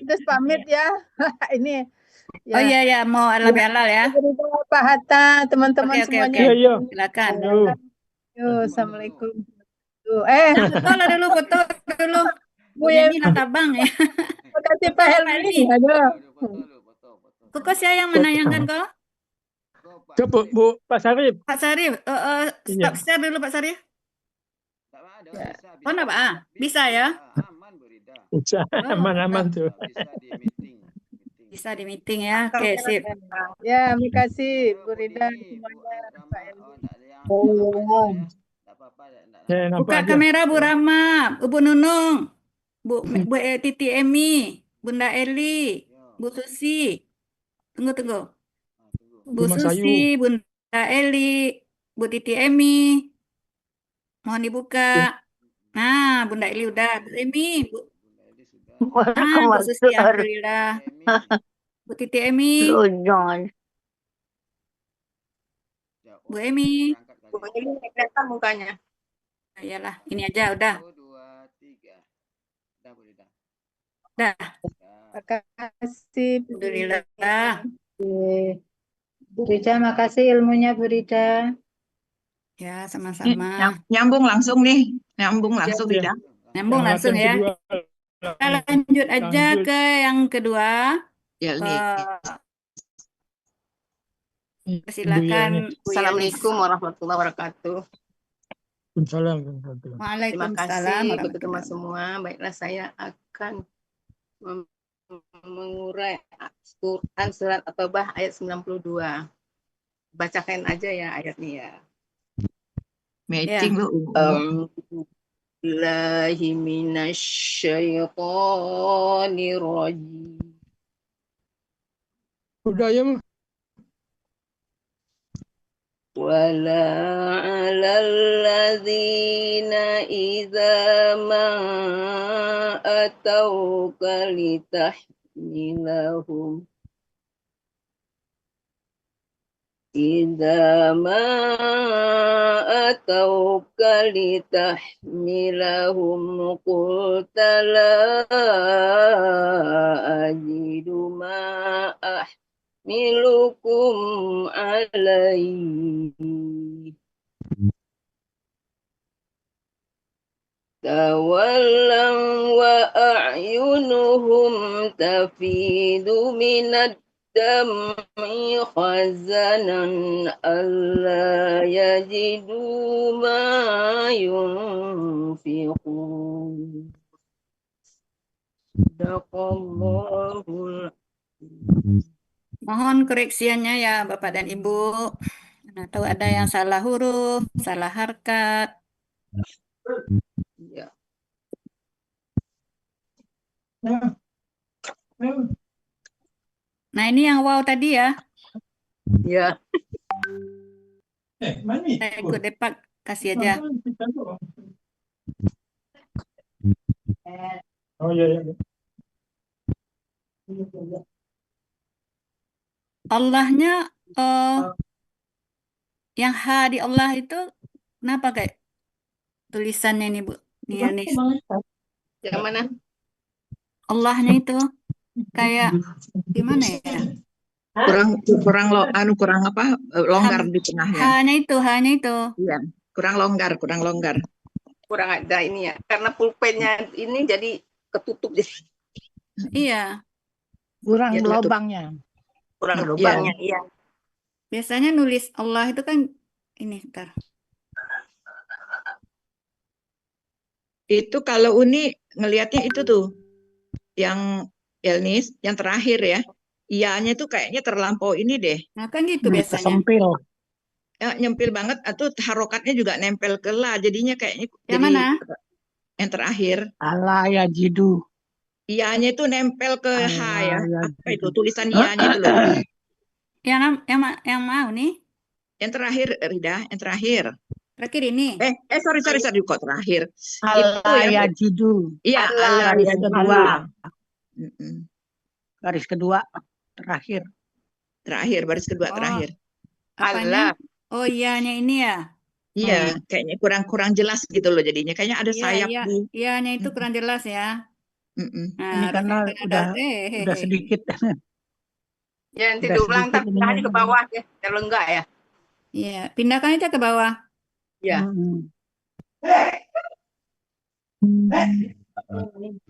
terus pamit ya. Ini Oh ya. iya mau lebih halal ya. Pak Hatta, teman-teman Oke. semuanya. Iya, iya. Silakan. Yuk, Assalamualaikum. Nah, foto lah dulu, foto dulu. Bu Bu ya, Neni kata bang ya. terima kasih Pak Pak Helmi. Helmi. Aduh. Kok saya yang menayangkan kok? Coba Bu Pak Sarif. Pak Sarif, stop share dulu Pak Sarif. Oh, enggak, Pak? Bisa ya? Bisa, aman-aman tuh. Bisa di meeting ya. Oke, sip. Ya, makasih Bu Rida semuanya, Pak Helmi. Ya, nampak Buka aja. kamera Bu Rama, Bu Nunung, Bu Titi Emi, Bunda Eli, Bu Susi. Tunggu. Bu Mas Susi, Ayu. Bunda Eli, Bu Titi Emi. Mohon dibuka. Nah, Bunda Eli udah. Bu Emi, Bu. Nah, Bu Susi, alhamdulillah. Bu Titi Emi, Bu Emi. Bu Emi kelihatan mukanya. Iyalah, ini aja udah. Dah. Terima kasih. Alhamdulillah. Bu Rida, makasih ilmunya Bu Rida. Ya, sama-sama. Nyambung langsung nih. Nyambung langsung, Ya. Rida. Nyambung Yang langsung ya. kedua. Kita lanjut aja Lanjut. ke yang kedua. Ya, nih. Silakan Bu Yelnis. Assalamualaikum warahmatullahi wabarakatuh. Waalaikumsalam. Terima Waalaikumsalam kasih warahmatullahi bagi teman wabarakatuh. semua. Baiklah, saya akan mengurai Quran surat At-Taubah ayat 92. Bacakan aja ya ayatnya ya. Matching loh. Billahi minasyaitonir rajim. Udah ya, Mas. ولا على الذين إذا ما أتوك لتحملهم قلت لا أجد ما أحملكم عليه تولوا وأعينهم تفيض من الدمع حزنا ألا يجدوا ما ينفقون صدق الله العظيم. Mohon koreksiannya ya Bapak dan Ibu. Nah, tahu ada yang salah huruf, salah harkat. Ya. Nah, ini yang wow tadi ya. Ya. Saya ikut Depak, kasih aja. Oh iya. Allahnya yang H di Allah itu kenapa kayak tulisannya ini Bu Yelnis? Yang mana? Allahnya itu kayak gimana ya? Kurang apa? Longgar di tengahnya. Hanya itu. Iya, kurang longgar. Kurang ada ini ya. Karena pulpennya ini jadi ketutup. Iya. Kurang Ya, lubangnya. Kurang lubangnya, iya. Biasanya nulis Allah itu kan ini, ntar. Itu kalau Uni ngelihatnya itu tuh yang Elnis, yang terakhir ya. Iyanya tuh kayaknya terlampau ini deh. Nah, kan gitu biasanya. Sempil. Ya, nyempil banget atau harokatnya juga nempel ke la, jadinya kayaknya Yang jadi mana? yang terakhir. Allah ya jidu. Iyanya itu nempel ke H ya. Apa itu tulisan iyanya itu loh. Yang mau nih? Yang terakhir Rida, yang terakhir. Terakhir ini. Sorry kok terakhir. Allah ya jidu. Iya, Allah garis ya kedua. jidu. Garis kedua terakhir. Terakhir, baris kedua terakhir. Apanya? Oh iyanya ini ya. Iya, kayaknya kurang jelas gitu loh jadinya. Kayaknya ada sayap di. Iyanya itu kurang jelas ya. Mm-mm. Nah, Ini karena harusnya kan ada udah sedikit. Ya nanti Udah diulang sedikit ntar pindah aja ininya. ke bawah ya, biar enggak ya. Iya, pindahkan aja ke bawah. Ya. Mm-mm.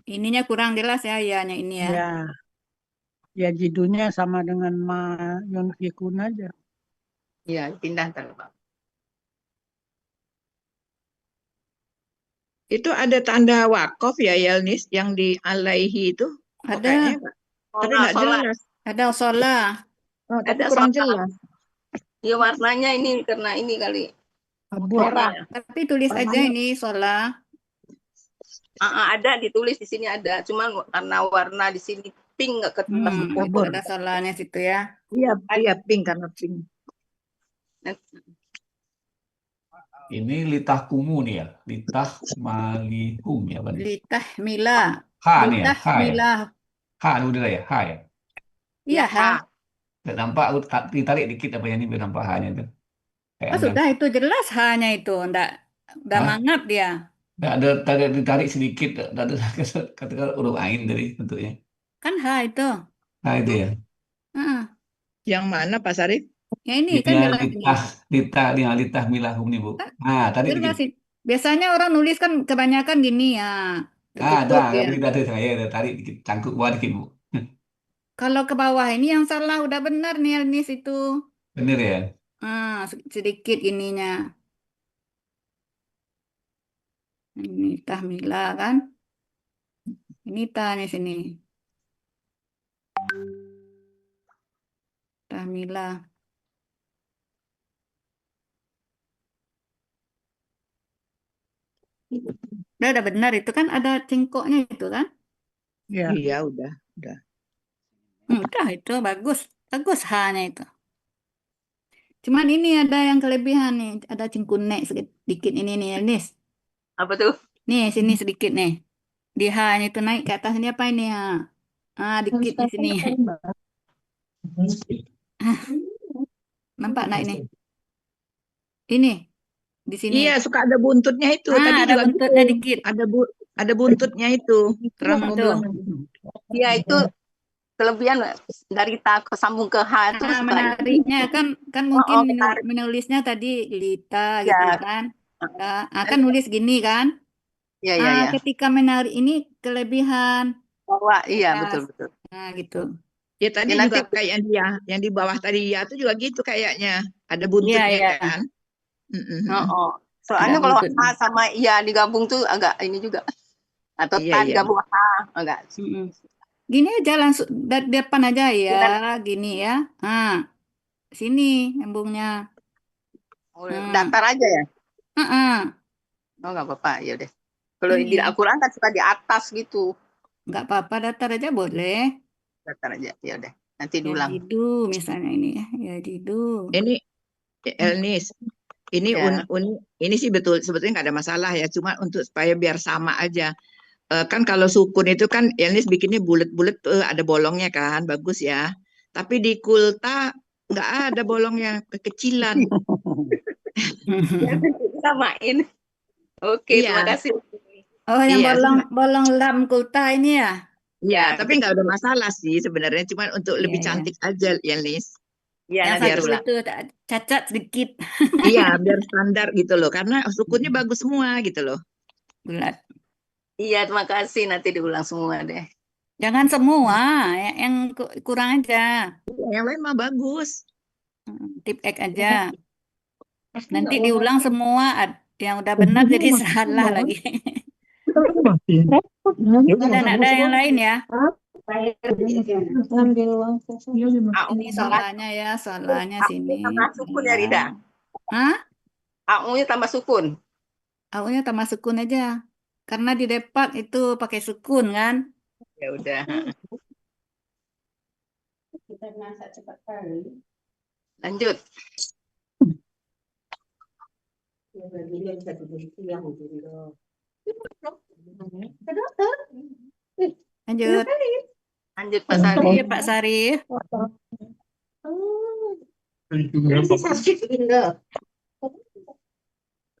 Ininya kurang jelas ya, ianya ini ya. Ya, ya judulnya sama dengan Ma Yun Kun aja. Iya, pindah ntar ke bawah. Itu ada tanda wakaf ya, Yelnis, yang di alaihi itu? Kok Ada, kayaknya enggak? Tapi Sholat, nggak sholat. jelas. ada sholah. Oh, tapi Ada kurang sholat. jelas. Ya warnanya ini karena ini kali. Abu. Merah. Tapi tulis aja Warnanya. ini sholah. Ada ditulis di sini ada, cuman karena warna di sini pink nggak ketebas Itu kubur. ada sholahnya situ ya. Iya, iya pink karena pink. Ini litah kumu nih ya, litah malihum ya Bang. Litah milah. H nih ya, Litah H ya. milah. H udah ya, H ya. Iya, ha. Nggak nampak, aku ditarik dikit apa yang ini biar nampak H-nya tuh. Kayak Oh, sudah itu jelas hanya itu. Nggak Hah? mangap dia. Nggak ada ditarik sedikit, nggak ada katakan huruf ain dari bentuknya. Kan ha itu. Nah itu ya. Heeh. Yang mana Pak Sarif? Ya ini kan Ini jelas ini. litah milahum nih Bu. Nah, tarik dikit. Jelas ini. Biasanya orang nulis kan kebanyakan gini ya. Tertutup Ada, ya. tapi kita saya ada tarik dikit, cangkuk bawah dikit Bu. Kalau ke bawah ini yang salah udah benar nih Nis itu. Bener ya? Sedikit ininya. Ini tahmila kan. Ini tanya sini. Tahmila. Udah benar itu kan ada cengkoknya itu kan. Ya, Iya, udah. Udah itu bagus. Bagus hanya itu. Cuman ini ada yang kelebihan nih. Ada cengkunek sedikit ini nih Nis. Apa tuh? Nih sini sedikit nih. Di H-nya itu naik ke atas ini apa ini ya? Dikit di sini. Nampak naik nih. Ini di sini. Iya, suka ada buntutnya itu. Tadi ada juga buntutnya gitu. dikit. Ada buntutnya itu. Terang Itu. bilang. Iya itu kelebihan dari ta ke sambung ke H itu suka. Menariknya kan mungkin menarik. menulisnya tadi lita Ya. gitu kan. Kan nulis gini kan. Iya, iya, iya. Ketika menarik ini kelebihan. Bahwa iya Pas. betul. Nah, gitu. Ya tadi Ya, juga nanti- kayak yang di bawah tadi ya itu juga gitu kayaknya. Ada buntutnya Iya. kan. Soalnya Ada kalau buntut. H sama iya digabung tuh agak ini juga. Atau Iya, ta iya. digabung H agak. Gini aja langsung dari depan aja ya, gini ya. Sini nyambungnya. Datar aja ya. Heeh. Oh nggak apa-apa ya deh. Kalau Ini. di Al-Quran kan suka di atas gitu. Nggak apa-apa, datar aja boleh. Datar aja ya udah. Nanti Ya diulang. didu misalnya ini ya. Ya didu. Ini Elnis. Ini Ya. ini sih betul sebetulnya nggak ada masalah ya. Cuma untuk supaya biar sama aja. Kan kalau sukun itu kan Elnis bikinnya bulat-bulat ada bolongnya kan, bagus ya. Tapi di kulta nggak ada bolongnya, kekecilan. Samain. Oke, Iya. terima kasih. Oh, yang Iya, bolong lam kulta ini ya? Iya, Ya, tapi nggak ada masalah sih sebenarnya. Cuma untuk lebih Iya. cantik aja, Elnis. Ya, Yang nanti satu diulang. itu cacat sedikit. Iya, biar standar gitu loh. Karena sukunnya bagus semua gitu loh. Bulat. Iya, terima kasih. Nanti diulang semua deh. Jangan semua, yang kurang aja. Yang lain mah bagus. Tip X aja. Nanti diulang semua, yang udah benar jadi salah lagi. Ada yang lain ya? Ini salahnya sini. Tambah sukun ya, Rida. Hah? A-nya tambah sukun. A-nya tambah sukun aja. Karena di depan itu pakai sukun kan? Ya udah. Lanjut. Lanjut. Lanjut Pak Sari. Iya Pak Sarif.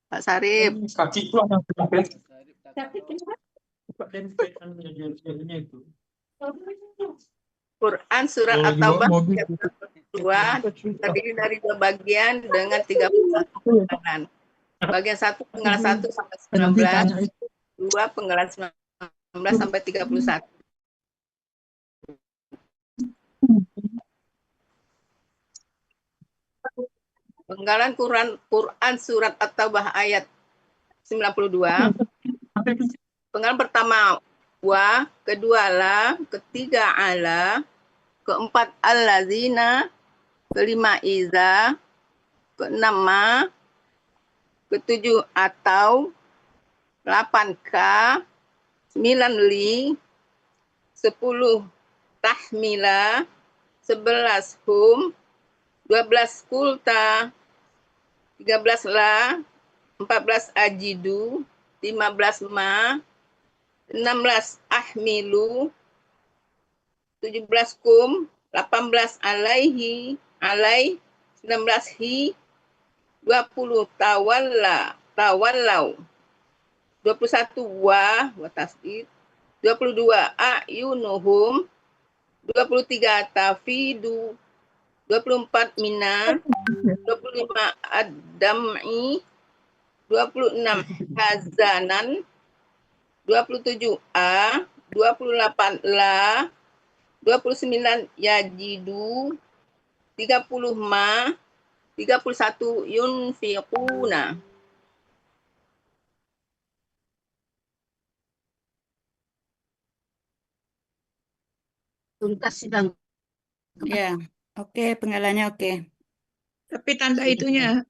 Pak Sarif. Kakiku ada Quran surat At-Taubah 32 terdiri dari 2 bagian dengan 31 penggalan. Bagian 1 penggalan 1 sampai 19, 2 penggalan 19 sampai 31. Penggalan Quran surat At-Taubah ayat 92. Penggalan pertama wa, kedua la, ketiga ala, keempat allazina, kelima iza, keenam ma, ketujuh atau, 8 ka, 9 li, 10 tahmila, 11 hum, 12 kulta, 13 la, 14 ajidu, 15 ma, 16 ahmilu, 17 kum, 18 alai, 19 hi, 20 tawallau, 21 wa tasdid, 22 ayunuhum, 23 tafidu, 24 mina, 25 ad-dam'i, 26 hazanan, 27 a, 28 la, 29 yajidu, 30 ma, 31 yunfiquna. Tuntas sidang. Ya, oke, penggalannya oke. Tapi tanda itunya,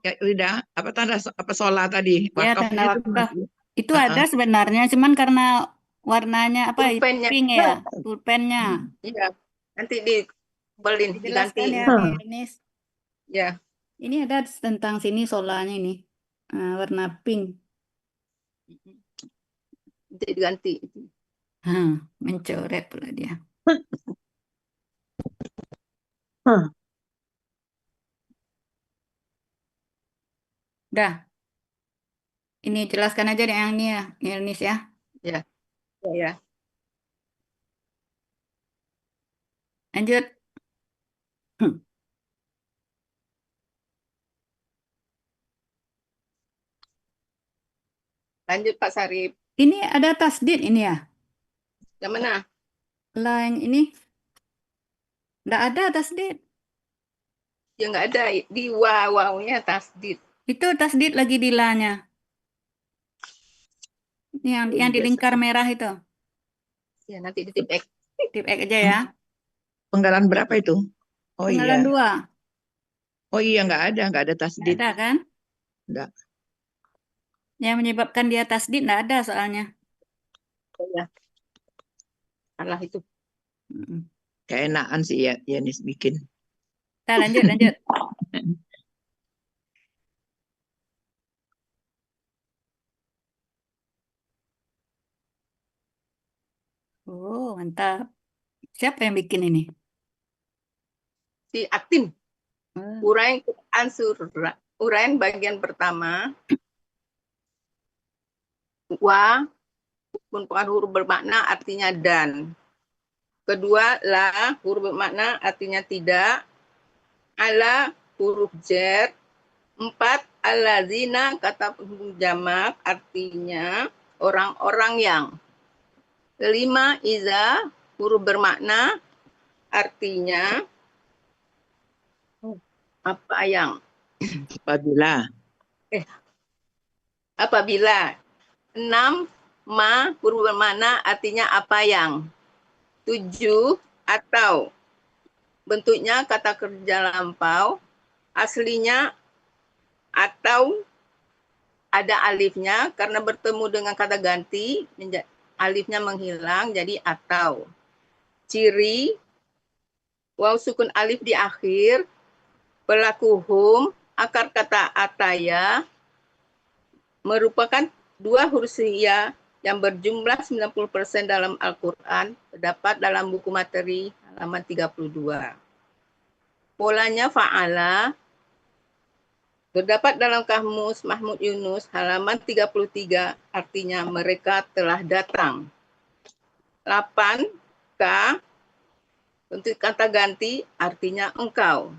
ya Rida, apa tanda apa sholat tadi? Ya, Wakafnya tanda itu wakaf. masih. Itu ada sebenarnya, cuman karena warnanya apa Pulpennya. pink ya, pulpennya. Iya, nanti dibelin, Dijelaskan digantiin. ya, Nis. Ya, Ini ada tentang sini solanya ini. Warna pink. nanti diganti. Mencoret pula dia. Udah. Ini jelaskan aja deh yang ini ya, Nis ya. Ya, ya. Lanjut. Lanjut Pak Sarip. Ini ada tasdid ini ya. Yang mana? Yang ini. Nggak ada tasdid. Ya nggak ada di wawunya tasdid. Itu tasdid lagi di la-nya. Yang di lingkar merah itu. Ya, nanti di tip X. Tip X aja ya. Penggalan berapa itu? Oh Penggalan iya. 2. Oh iya, nggak ada tasdid. Nggak ada kan? Nggak. Yang menyebabkan dia tasdid nggak ada soalnya. Oh, ya. Salah itu. Keenaan sih ya, Yanis bikin. Kita lanjut. Oh, mantap. Siapa yang bikin ini? Si Atin. Uraian bagian pertama. Wa merupakan huruf bermakna artinya dan. Kedua, la huruf bermakna artinya tidak. Ala huruf jar. 4, allazina kata jamak artinya orang-orang yang. 5, iza huruf bermakna artinya apa yang. Apabila. 6, ma huruf bermakna artinya apa yang. 7, atau bentuknya kata kerja lampau, aslinya atau ada alifnya karena bertemu dengan kata ganti alifnya menghilang jadi atau. Ciri waw sukun alif di akhir, pelaku hum, akar kata ataya merupakan 2 huruf ya yang berjumlah 90% dalam Al-Quran, terdapat dalam buku materi halaman 32. Polanya fa'ala, Terdapat dalam kamus Mahmud Yunus halaman 33, artinya mereka telah datang. 8, K, untuk kata ganti, artinya engkau.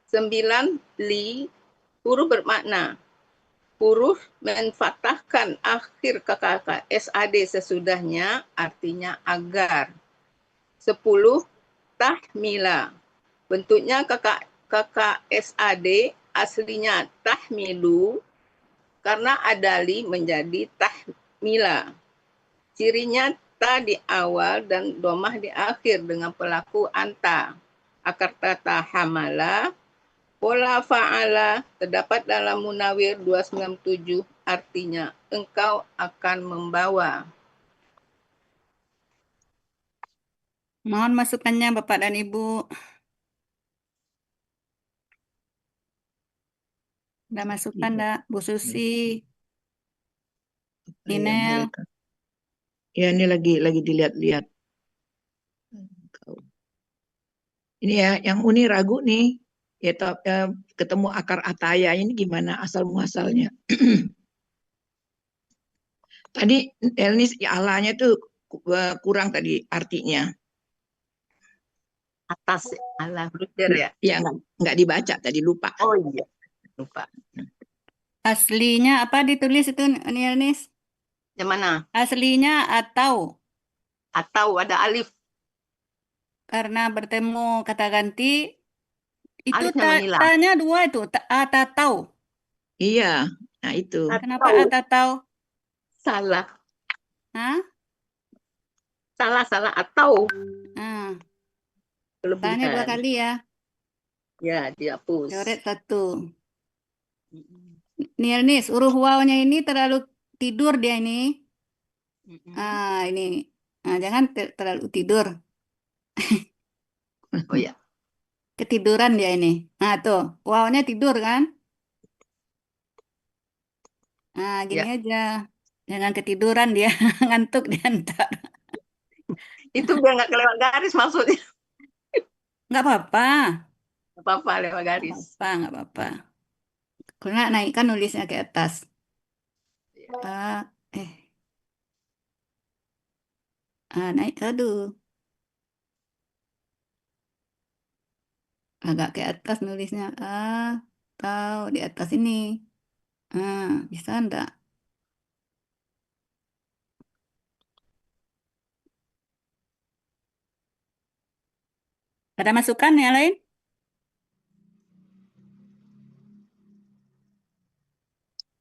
9, li, huruf bermakna. Huruf menfathahkan akhir kata SAD sesudahnya, artinya agar. 10, tahmila. Bentuknya kakak SAD aslinya tahmilu, karena adali menjadi tahmila. Cirinya ta di awal dan domah di akhir dengan pelaku anta. Akar kata hamala, pola fa'ala terdapat dalam Munawir 297, artinya engkau akan membawa. Mohon masukannya Bapak dan Ibu. Ada masukan enggak? Bu Susi, Apa yang Inel. mereka? Ya, ini lagi dilihat-lihat. Ini ya, yang Uni ragu nih. Ya, ketemu akar ataya ini gimana asal muasalnya? Tadi Elnis ya Allahnya tuh kurang tadi artinya. Atas Allah berukir ya. Ya nggak dibaca tadi lupa. Oh iya, lupa. Aslinya apa ditulis itu, Nielnis? Yang mana? Aslinya atau, Atau ada alif, karena bertemu kata ganti, itu alifnya menghilang. tanya dua itu, atatau. Iya, nah itu. Kenapa Atau atatau? salah, Hah? salah atau Nah, tanya dua kelebihan. kali ya. Ya, dihapus. Coret satu. Nielnis, huruf wawnya ini terlalu tidur dia ini. Ini. Nah, jangan terlalu tidur. Oh ya, Ketiduran dia ini. Nah, tuh. Wawnya tidur kan? Nah, gini ya. aja. Jangan ketiduran dia. Ngantuk dia ntar. Itu biar nggak kelewat garis maksudnya. Nggak apa-apa. Nggak apa-apa lewat Nggak garis. apa-apa. Nggak apa-apa. Kalau nggak naikkan nulisnya ke atas. Ah, naik. Aduh. Agak ke atas nulisnya. Tahu di atas ini. Bisa enggak? Ada masukan yang lain?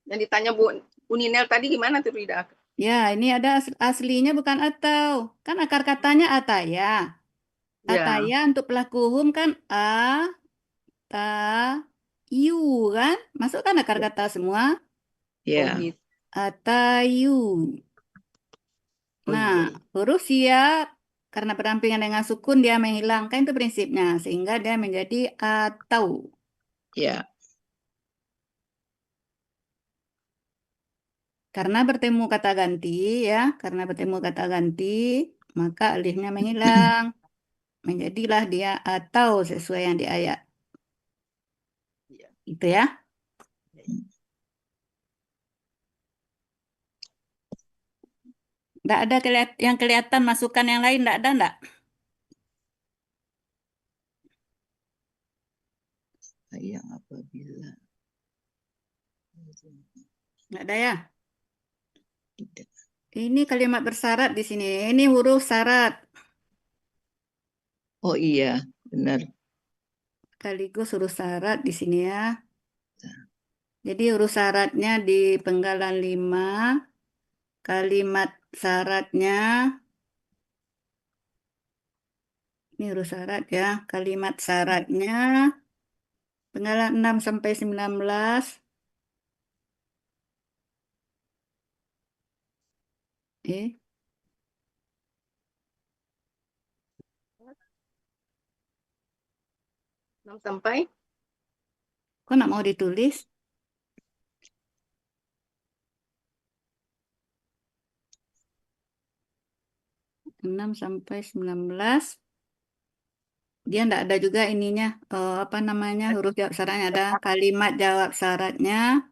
Yang ditanya Bu Uninel tadi gimana tuh Rida? Ya, ini ada aslinya bukan atau. Kan akar katanya ataya. Ya, Ataya untuk pelaku hum kan ta, yu kan? Masuk kan akar kata semua? oh Ya, gitu. Atayu. Oh Nah, iya, iya. huruf siap karena berampingan dengan sukun dia menghilangkan itu prinsipnya sehingga dia menjadi atau. ya. Karena bertemu kata ganti ya, karena bertemu kata ganti maka alifnya menghilang. Menjadilah dia atau sesuai yang di ayat. Iya. Itu ya. Nggak ada yang kelihatan masukan yang lain, nggak ada, nggak? Yang apabila Nggak ada ya. tidak. Ini kalimat bersyarat di sini. Ini huruf syarat. Oh iya, benar. Sekaligus huruf syarat di sini ya. Jadi huruf syaratnya di penggalan 5. Kalimat syaratnya, ini huruf syarat ya. Kalimat syaratnya penggalan 6 sampai 19. Eh, 6 sampai kok nggak mau ditulis? 6 sampai 19. Dia enggak ada juga ininya, apa namanya, huruf jawab syaratnya. Ada kalimat jawab syaratnya,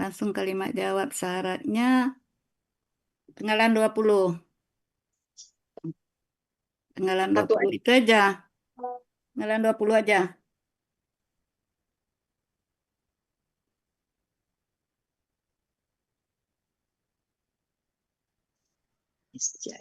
langsung kalimat jawab syaratnya, tinggalan 20. Tinggalan Apa tuh? 20 itu aja. Tinggalan 20 aja. Niscaya.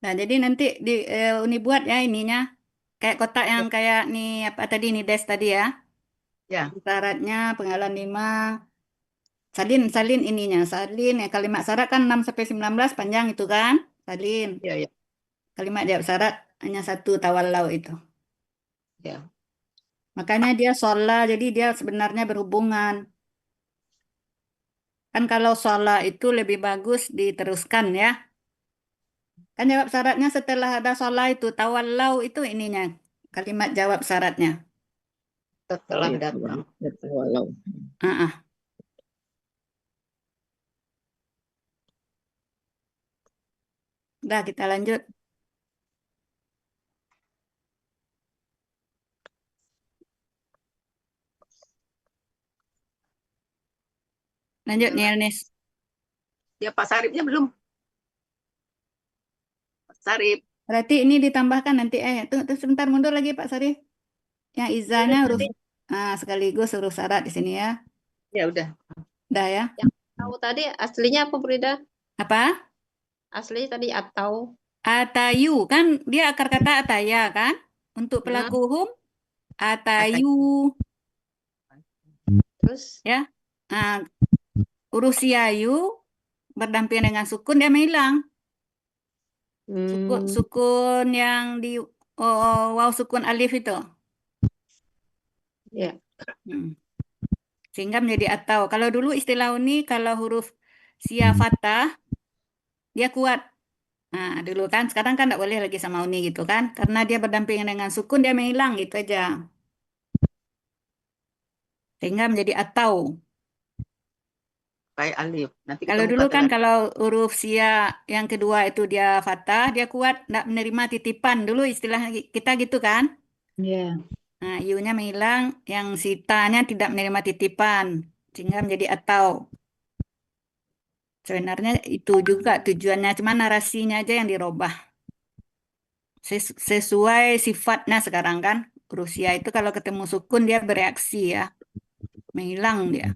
Nah, jadi nanti di Uni buat ya ininya. Kayak kotak yang kayak nih apa tadi nih des tadi ya. Ya. Syaratnya penggalan 5. Salin ininya. Salin ya kalimat syarat kan 6 sampai 19 panjang itu kan. Salin. Ya, ya, Kalimat jawab syarat hanya satu tawallau itu. ya. Makanya dia sholat, jadi dia sebenarnya berhubungan. Kan kalau sholat itu lebih bagus diteruskan ya. Kan jawab syaratnya setelah ada sholat itu, tawallau itu ininya. Kalimat jawab syaratnya. Setelah Iya, datang. walau. Ah, ah. Udah kita lanjut. Lanjut nih Ernest. Ya, Pak Saripnya belum. Pak Sarip. Berarti ini ditambahkan nanti tunggu sebentar mundur lagi Pak Sarif. Yang izahnya huruf sekaligus huruf syarat di sini ya. Ya, udah. Udah ya. Tahu tadi aslinya apa Frida? Apa? Asli tadi atau Atayu kan dia akar kata ataya kan? Untuk pelaku hum atayu terus ya. Nah, huruf siayu berdampingan dengan sukun dia menghilang. Sukun yang di waw sukun alif itu. ya. Sehingga menjadi atau. Kalau dulu istilah uni kalau huruf sia fathah dia kuat. Nah, dulu kan sekarang kan tidak boleh lagi sama uni gitu kan. Karena dia berdampingan dengan sukun dia menghilang gitu aja. Sehingga menjadi atau. Kayak alif. Nanti Kalau ketemu dulu kata kan lagi. kalau huruf sia yang kedua itu dia fathah, dia kuat, tidak menerima titipan. Dulu istilah kita gitu kan. Iya. Nah, iu-nya menghilang, yang sitanya tidak menerima titipan. Sehingga menjadi atau. Sebenarnya itu juga tujuannya, cuma narasinya aja yang dirubah. Sesuai sifatnya sekarang kan. Huruf sia itu kalau ketemu sukun dia bereaksi ya. Menghilang dia.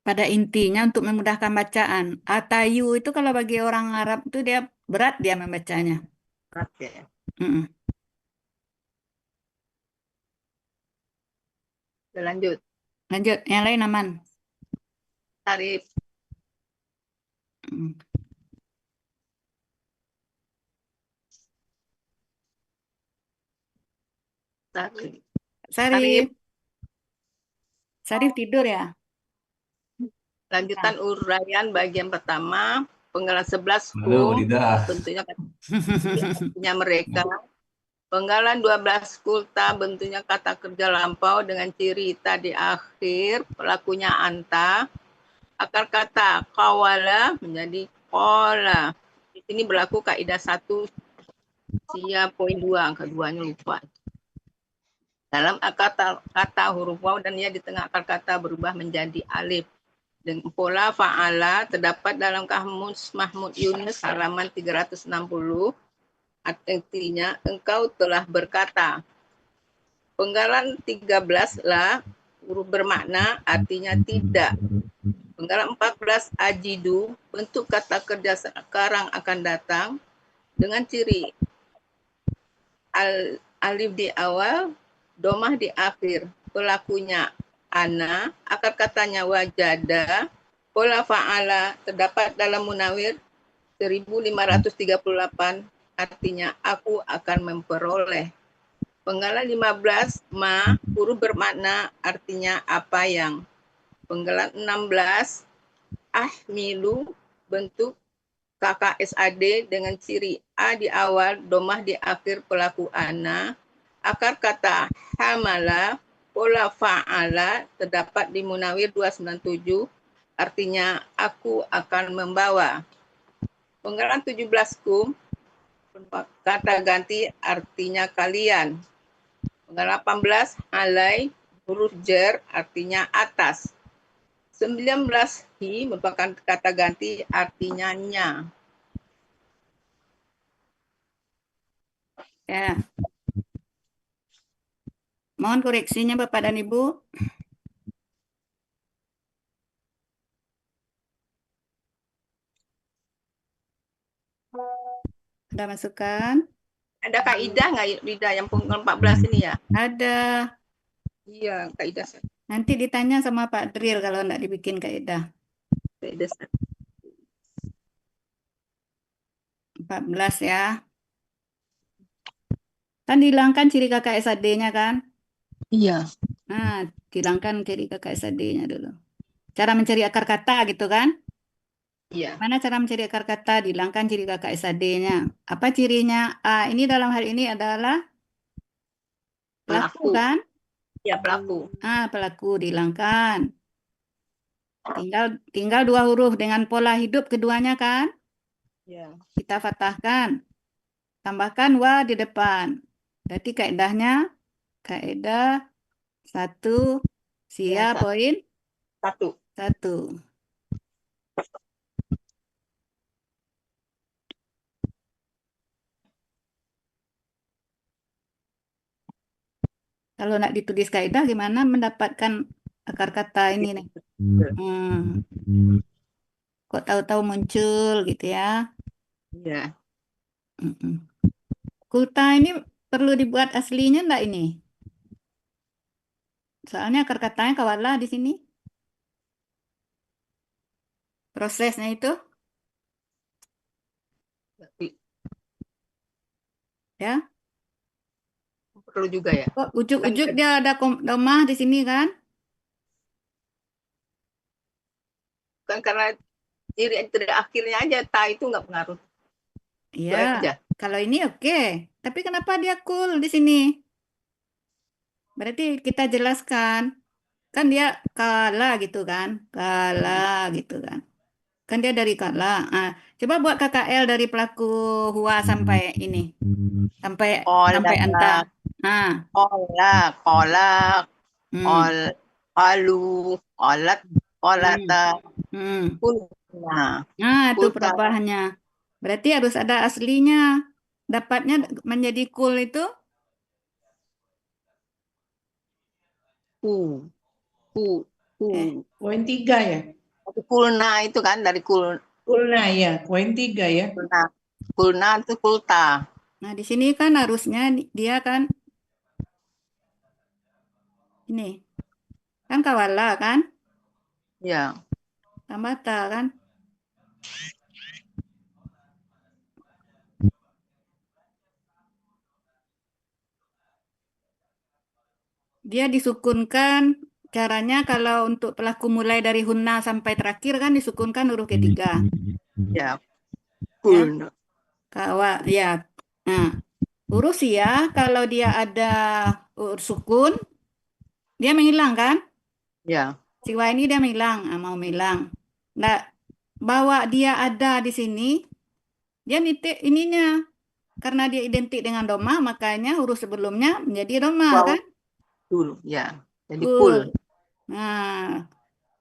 Pada intinya untuk memudahkan bacaan. Atayu itu kalau bagi orang Arab itu dia berat dia membacanya. Berat ya. Mm-mm. Udah lanjut. Lanjut, yang lain aman. Sarip. Mm. Sarip. Sarif. Sarif tidur ya? Lanjutan uraian bagian pertama. Penggalan 11 Halo, hum. Dida. Bentuknya artinya mereka. Penggalan 12 kulta bentuknya kata kerja lampau dengan ciri ita di akhir, pelakunya anta. Akar kata kawala menjadi kola. Di sini berlaku kaidah 1 sia poin 2, angka 2-nya lupa. Dalam akar kata huruf waw dan ia di tengah akar kata berubah menjadi alif. Dan pola fa'ala terdapat dalam Kamus Mahmud Yunus halaman 360. Artinya engkau telah berkata. Penggalan 13 lah huruf bermakna artinya tidak. Penggalan 14 ajidu bentuk kata kerja sekarang akan datang dengan ciri alif di awal, domah di akhir. Pelakunya ana, akar katanya wajada, pola fa'ala terdapat dalam Munawir 1538, artinya aku akan memperoleh. Penggalan 15 ma, huruf bermakna artinya apa yang. Penggalan 16 ahmilu bentuk KKSAD dengan ciri A di awal, domah di akhir pelaku ana. Akar kata hamala, pola fa'ala terdapat di Munawir 297, artinya aku akan membawa. Penggalan 17 kum, kata ganti artinya kalian. Penggalan 18 alai, huruf jer artinya atas. 19 hi merupakan kata ganti artinya nya. Ya. Mohon koreksinya Bapak dan Ibu. Ada masukan? Ada kaidah nggak Rida yang penggalan 14 ini ya? Ada. Iya, kaidah. Nanti ditanya sama Pak Dril kalau enggak dibikin kaidah. Kaidah. 14 ya. Kan dihilangkan ciri KKSAD-nya kan? Iya. Nah, hilangkan ciri KKSAD-nya dulu. Cara mencari akar kata gitu kan? Iya. Mana cara mencari akar kata? Dihilangkan ciri KKSAD-nya. Apa cirinya? Ini dalam hal ini adalah pelaku kan? Ya, pelaku. Pelaku dihilangkan. Tinggal dua huruf dengan pola hidup keduanya kan? Ya. Kita fathahkan. Tambahkan wa di depan. Berarti kaedahnya kaedah 1 sia poin 1. Kalau nak ditulis kaidah gimana mendapatkan akar kata ini nih? Kok tahu-tahu muncul gitu ya? Iya. Kulta ini perlu dibuat aslinya enggak ini? Soalnya akar katanya kawalah di sini. Prosesnya itu ya. Perlu juga ya. Kok ujuk-ujuk dia ada domah di sini kan? Bukan karena ciri akhirnya aja, ta itu nggak pengaruh. Iya. Kalau ini oke. Tapi kenapa dia cool di sini? Berarti kita jelaskan. Kan dia kala gitu kan? Kala gitu kan? Kan dia dari kala. Coba buat KKL dari pelaku hua sampai ini. Sampai anta. Kolak, palu, olat, olata, kulna. Itu perubahannya. Berarti harus ada aslinya. Dapatnya menjadi kul itu? Koin 3 ya? Kulna itu kan dari Kulna ya, koin 3 ya. Kulna itu kulta. Nah, di sini kan harusnya dia kan ini. Kan kawala kan? Ya. Tambah ta kan? Dia disukunkan. Caranya kalau untuk pelaku mulai dari hunna sampai terakhir kan disukunkan huruf ketiga. Ya. Kulna. Ya. Nah, huruf ya kalau dia ada sukun dia menghilang kan? Ya. Siwa ini dia menghilang, mau menghilang. Nah, bahwa dia ada di sini, dia nitik ininya. Karena dia identik dengan doma, makanya huruf sebelumnya menjadi doma kan? Dulu, ya. Jadi kul. Nah,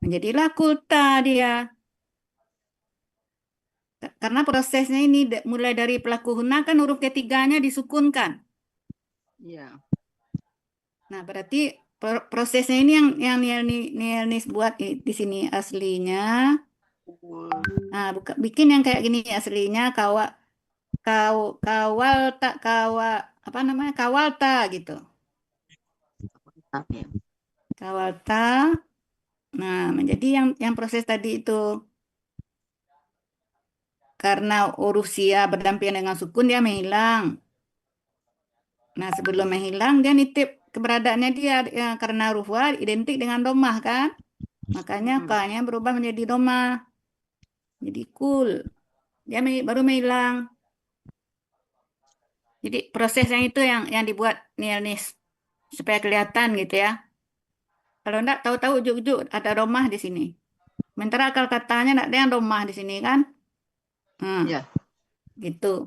menjadilah kulta dia. Karena prosesnya ini mulai dari pelaku huna kan huruf ketiganya disukunkan. Iya. Nah, berarti prosesnya ini yang Nielnis buat di sini aslinya. Nah, bikin yang kayak gini aslinya kawal tak apa namanya kawal tak gitu. Kawal tak. Nah, menjadi yang proses tadi itu. Karena huruf sia berdampingan dengan sukun dia menghilang. Nah, sebelum menghilang dia nitip keberadaannya dia ya, karena huruf wa identik dengan domah kan. Makanya K-nya berubah menjadi domah. Jadi kul. Dia baru menghilang. Jadi proses yang itu yang dibuat Nielnis supaya kelihatan gitu ya. Kalau enggak tahu-tahu ujuk-ujuk ada romah di sini. Sementara akal katanya enggak ada yang romah di sini kan? Ya. Gitu.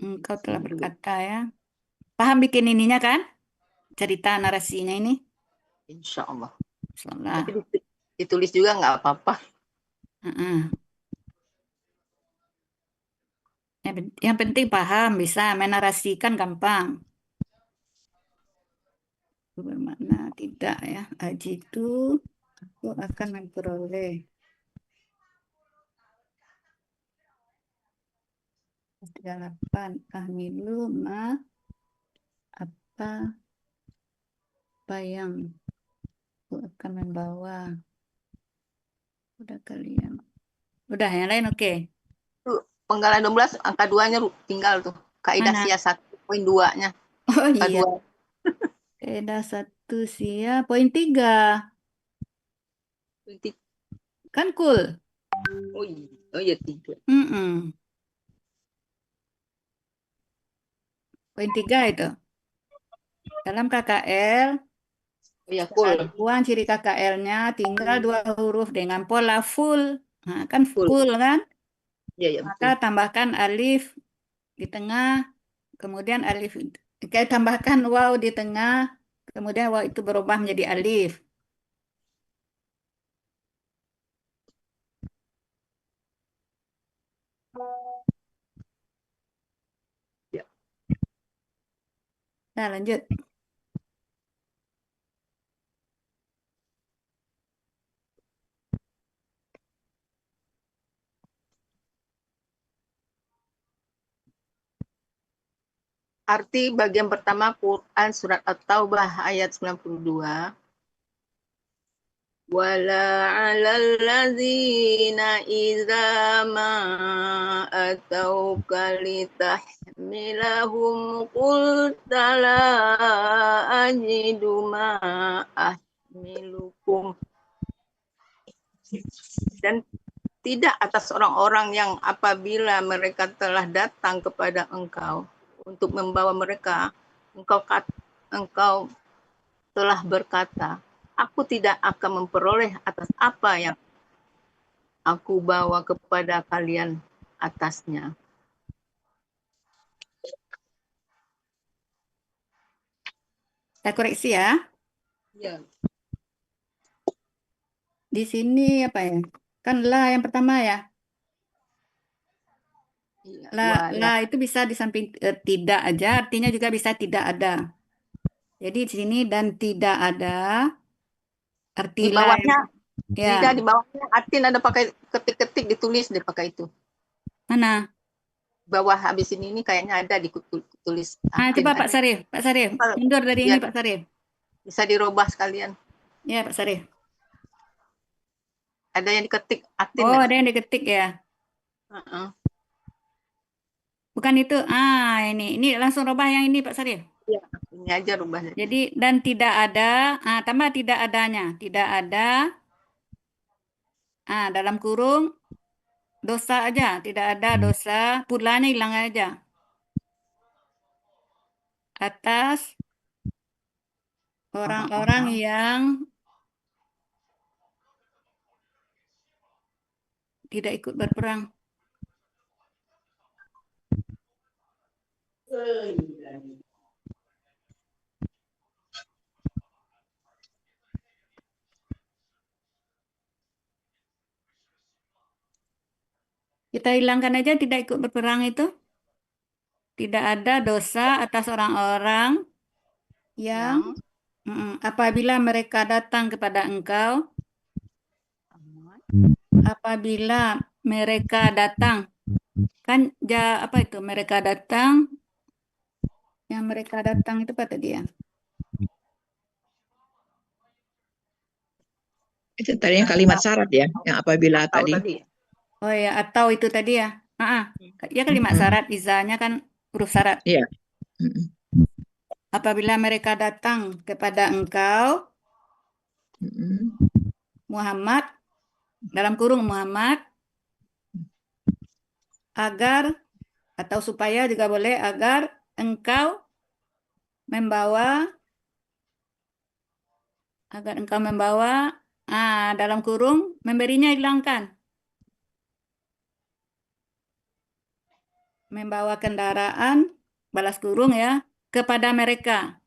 Engkau telah berkata ya. Paham bikin ininya kan? Cerita narasinya ini. Insya Allah. Salah. Tapi ditulis juga nggak apa-apa. Yang penting paham, bisa menarasikan gampang. Itu bermakna tidak ya. Haji itu aku akan memperoleh 38 ahmilu ma apa yang aku akan membawa. Udah kalian. Udah yang lain oke. Tuh, Penggalan 12 angka 2-nya tinggal tuh. Kaidah Mana? siasat poin 2-nya. Oh Angka iya. 2. Kaidah 1 sia poin 3. Kan cool. Oh iya 3. Poin 3 itu. Dalam KKL, Iya cool. satuan ciri KKL-nya tinggal 2 huruf dengan pola full. Nah, kan Full. full kan? Iya ya Maka betul. tambahkan alif di tengah, kemudian alif, tambahkan waw di tengah, kemudian waw itu berubah menjadi alif. Ya. Nah, lanjut. Arti bagian pertama Quran surat At-Taubah ayat 92. Wala 'alal ladzina idza ma atauka litahmilahum qulta la ajidu ma ahmilukum. Dan tidak atas orang-orang yang apabila mereka telah datang kepada engkau untuk membawa mereka, engkau telah berkata, aku tidak akan memperoleh atas apa yang aku bawa kepada kalian atasnya. Saya koreksi ya. Ya. Di sini apa ya? Kan la yang pertama ya. La itu bisa di samping tidak aja, artinya juga bisa tidak ada. Jadi di sini dan tidak ada arti Di bawahnya, ya. tidak di bawahnya Atin ada pakai ketik-ketik ditulis deh pakai itu. Mana? Bawah habis ini kayaknya ada ditulis. Coba Pak Sarif, mundur dari ini Pak Sarif. Bisa dirubah sekalian. Ya Pak Sarif. Ada yang diketik Atin. Oh, ada yang diketik ya. Bukan itu. Ini langsung rubah yang ini Pak Sarif. Iya, ini aja rubah. Jadi dan tidak ada, tambah tidak adanya. Tidak ada. Dalam kurung dosa aja, tidak ada dosa, pulanya hilang aja. Atas orang-orang yang tidak ikut berperang. Kita hilangkan aja tidak ikut berperang itu. Tidak ada dosa atas orang-orang yang apabila mereka datang kepada engkau, apabila mereka datang, kan apa itu mereka datang, yang mereka datang itu apa tadi ya? Itu tadi yang kalimat syarat ya, yang apabila tadi. Oh ya, atau itu tadi ya. Ya kalimat syarat, izanya kan huruf syarat. Iya. Apabila mereka datang kepada engkau, Muhammad, dalam kurung Muhammad, agar atau supaya juga boleh, agar engkau membawa, dalam kurung memberinya hilangkan, membawa kendaraan, balas kurung ya, kepada mereka,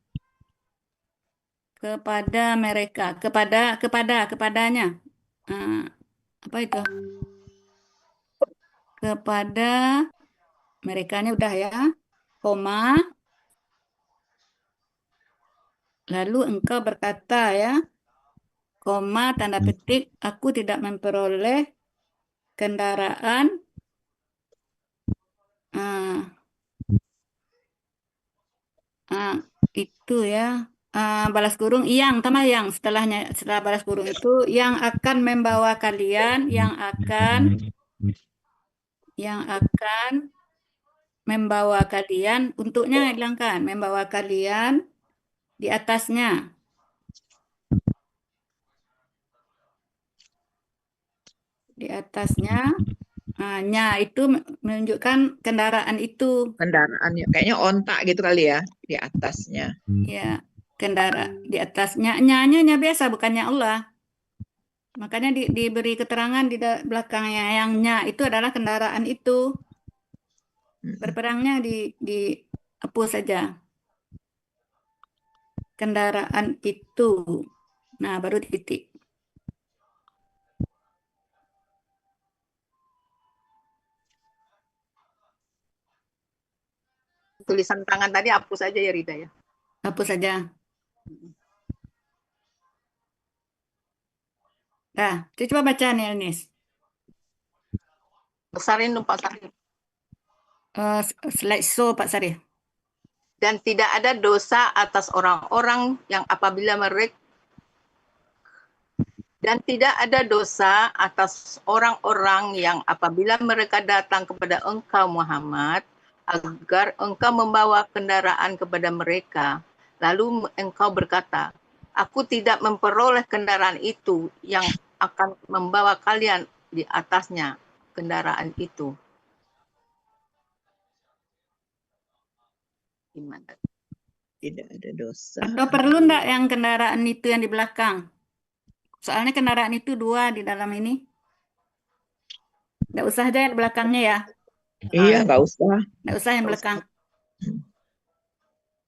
kepadanya. Apa itu? Kepada merekanya udah ya, koma, lalu engkau berkata ya, koma, tanda petik, aku tidak memperoleh kendaraan itu ya, balas kurung yang tambah yang setelah balas kurung itu yang akan membawa kalian, yang akan membawa kalian, untuknya hilangkan, membawa kalian di atasnya. Di atasnya, nya itu menunjukkan kendaraan itu. Kendaraannya kayaknya onta gitu kali ya di atasnya. Ya, di atasnya, nya biasa, bukannya Allah. Makanya diberi keterangan di belakangnya, yang nya itu adalah kendaraan itu. Berperangnya dihapus saja. Kendaraan itu. Nah, baru titik. Tulisan tangan tadi hapus saja ya Rida ya. Hapus saja. Nah, coba baca nih Elnis. Besarin dong Pak Sari. Slideshow Pak Sari. Dan tidak ada dosa atas orang-orang yang apabila mereka datang kepada engkau Muhammad, agar engkau membawa kendaraan kepada mereka. Lalu engkau berkata, aku tidak memperoleh kendaraan itu yang akan membawa kalian di atasnya, kendaraan itu. Gimana? Tidak ada dosa. Atau perlu enggak yang kendaraan itu yang di belakang? Soalnya kendaraan itu 2 di dalam ini. Enggak usah aja yang belakangnya ya. Iya, nggak usah. Enggak usah yang belakang.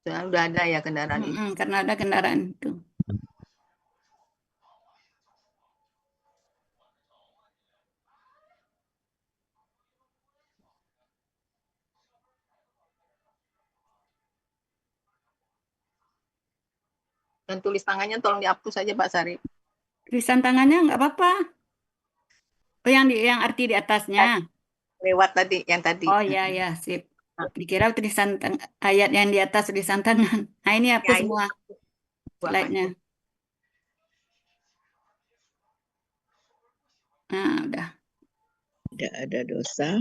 Udah ada ya kendaraan itu. Karena ada kendaraan itu. Dan tulis tangannya tolong dihapus saja Pak Sari. Tulisan tangannya enggak apa-apa. Oh, yang arti di atasnya. Lewat tadi, yang tadi. Oh ya, sip. Dikira tulisan ayat yang di atas tulisan tangan. Nah, ini hapus semua slide-nya. Nah, udah. Tidak ada dosa.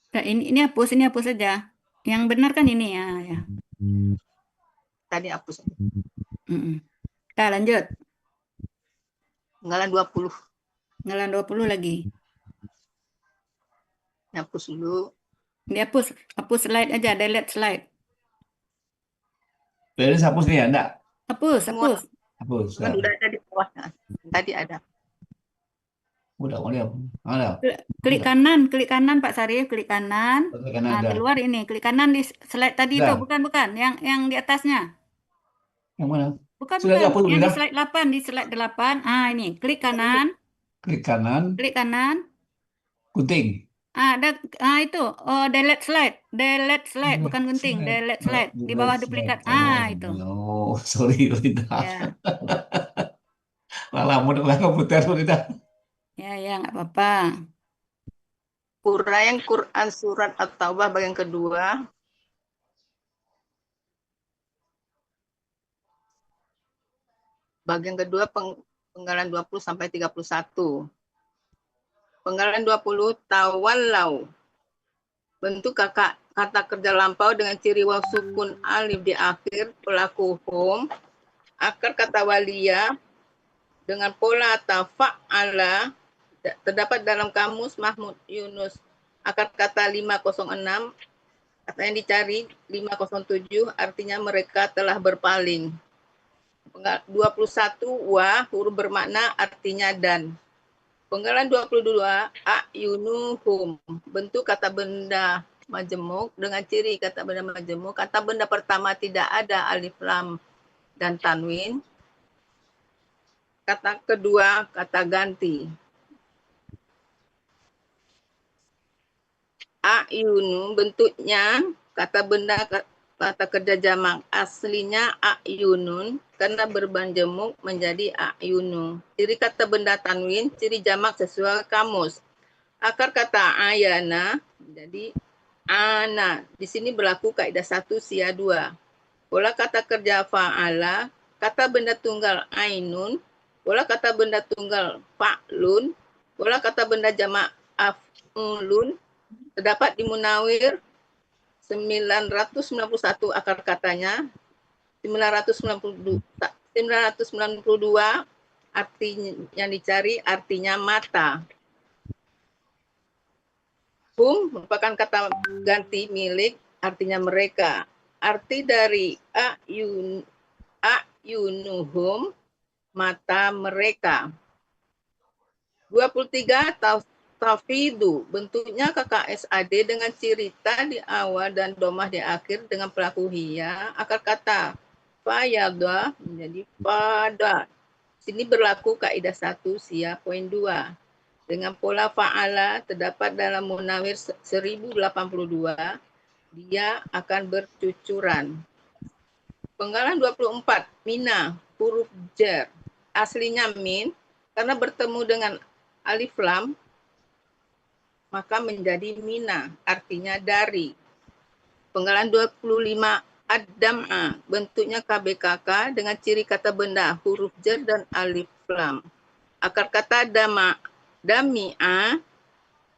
Nah, ini hapus saja. Yang benar kan ini ya. Tadi hapus. Kita lanjut. Penggalan 20. Penggalan 20 lagi. Hapus dulu. Dihapus, hapus slide aja, delete slide. Beres hapus nih ya, enggak? Hapus. Hapus. Kan udah ada di bawah. Tadi ada. Udah, ada. Klik kanan Pak Sarif, klik kanan. Nah, keluar ini, klik kanan di slide tadi itu, bukan, yang di atasnya. Yang mana? Bukan, Sudah dihapus, yang udah. di slide 8. Ini, klik kanan. Klik kanan. Gunting. Itu, delete slide, bukan gunting, delete slide. Di bawah duplikat. Itu. Oh, sorry, Rita. Ya. Lama udah komputer, Rita. Ya, nggak apa-apa. Uraian Quran Surat At-Taubah bagian kedua. Bagian kedua penggalan 20 sampai 31. Penggalan 20, tawallau. Bentuk kata kerja lampau dengan ciri waw sukun alif di akhir, pelaku hum. Akar kata walia dengan pola tafa'ala terdapat dalam kamus Mahmud Yunus. Akar kata 506, kata yang dicari 507, artinya mereka telah berpaling. 21, wa, huruf bermakna artinya dan. Penggalan 22, a'yunuhum, bentuk kata benda majemuk dengan ciri kata benda majemuk. Kata benda pertama tidak ada alif lam dan tanwin. Kata kedua kata ganti. A'yunu bentuknya kata benda kata kerja jamak, aslinya a'yunun, karena berbanjemuk menjadi a'yunu. Ciri kata benda tanwin, ciri jamak sesuai kamus. Akar kata ayana jadi ana. Di sini berlaku kaidah 1 sia 2. Pola kata kerja fa'ala, kata benda tunggal ainun, pola kata benda tunggal fa'lun, pola kata benda jamak af'ulun, terdapat di Munawir 991 akar katanya, 992 artinya yang dicari artinya mata. Hum merupakan kata ganti milik, artinya mereka. Arti dari a'yunuhum, mata mereka. 23, tafidu, bentuknya KKSAD dengan ciri ta di awal dan domah di akhir dengan pelaku hiya. Akar kata fayada menjadi pada. Sini berlaku kaidah 1 sia poin 2. Dengan pola fa'ala terdapat dalam Munawir 1082, dia akan bercucuran. Penggalan 24, mina, huruf jar. Aslinya min, karena bertemu dengan alif lam, maka menjadi mina, artinya dari. Penggalan 25, ad-dam'a, bentuknya KBKK dengan ciri kata benda, huruf jar dan alif lam. Akar kata dami'a,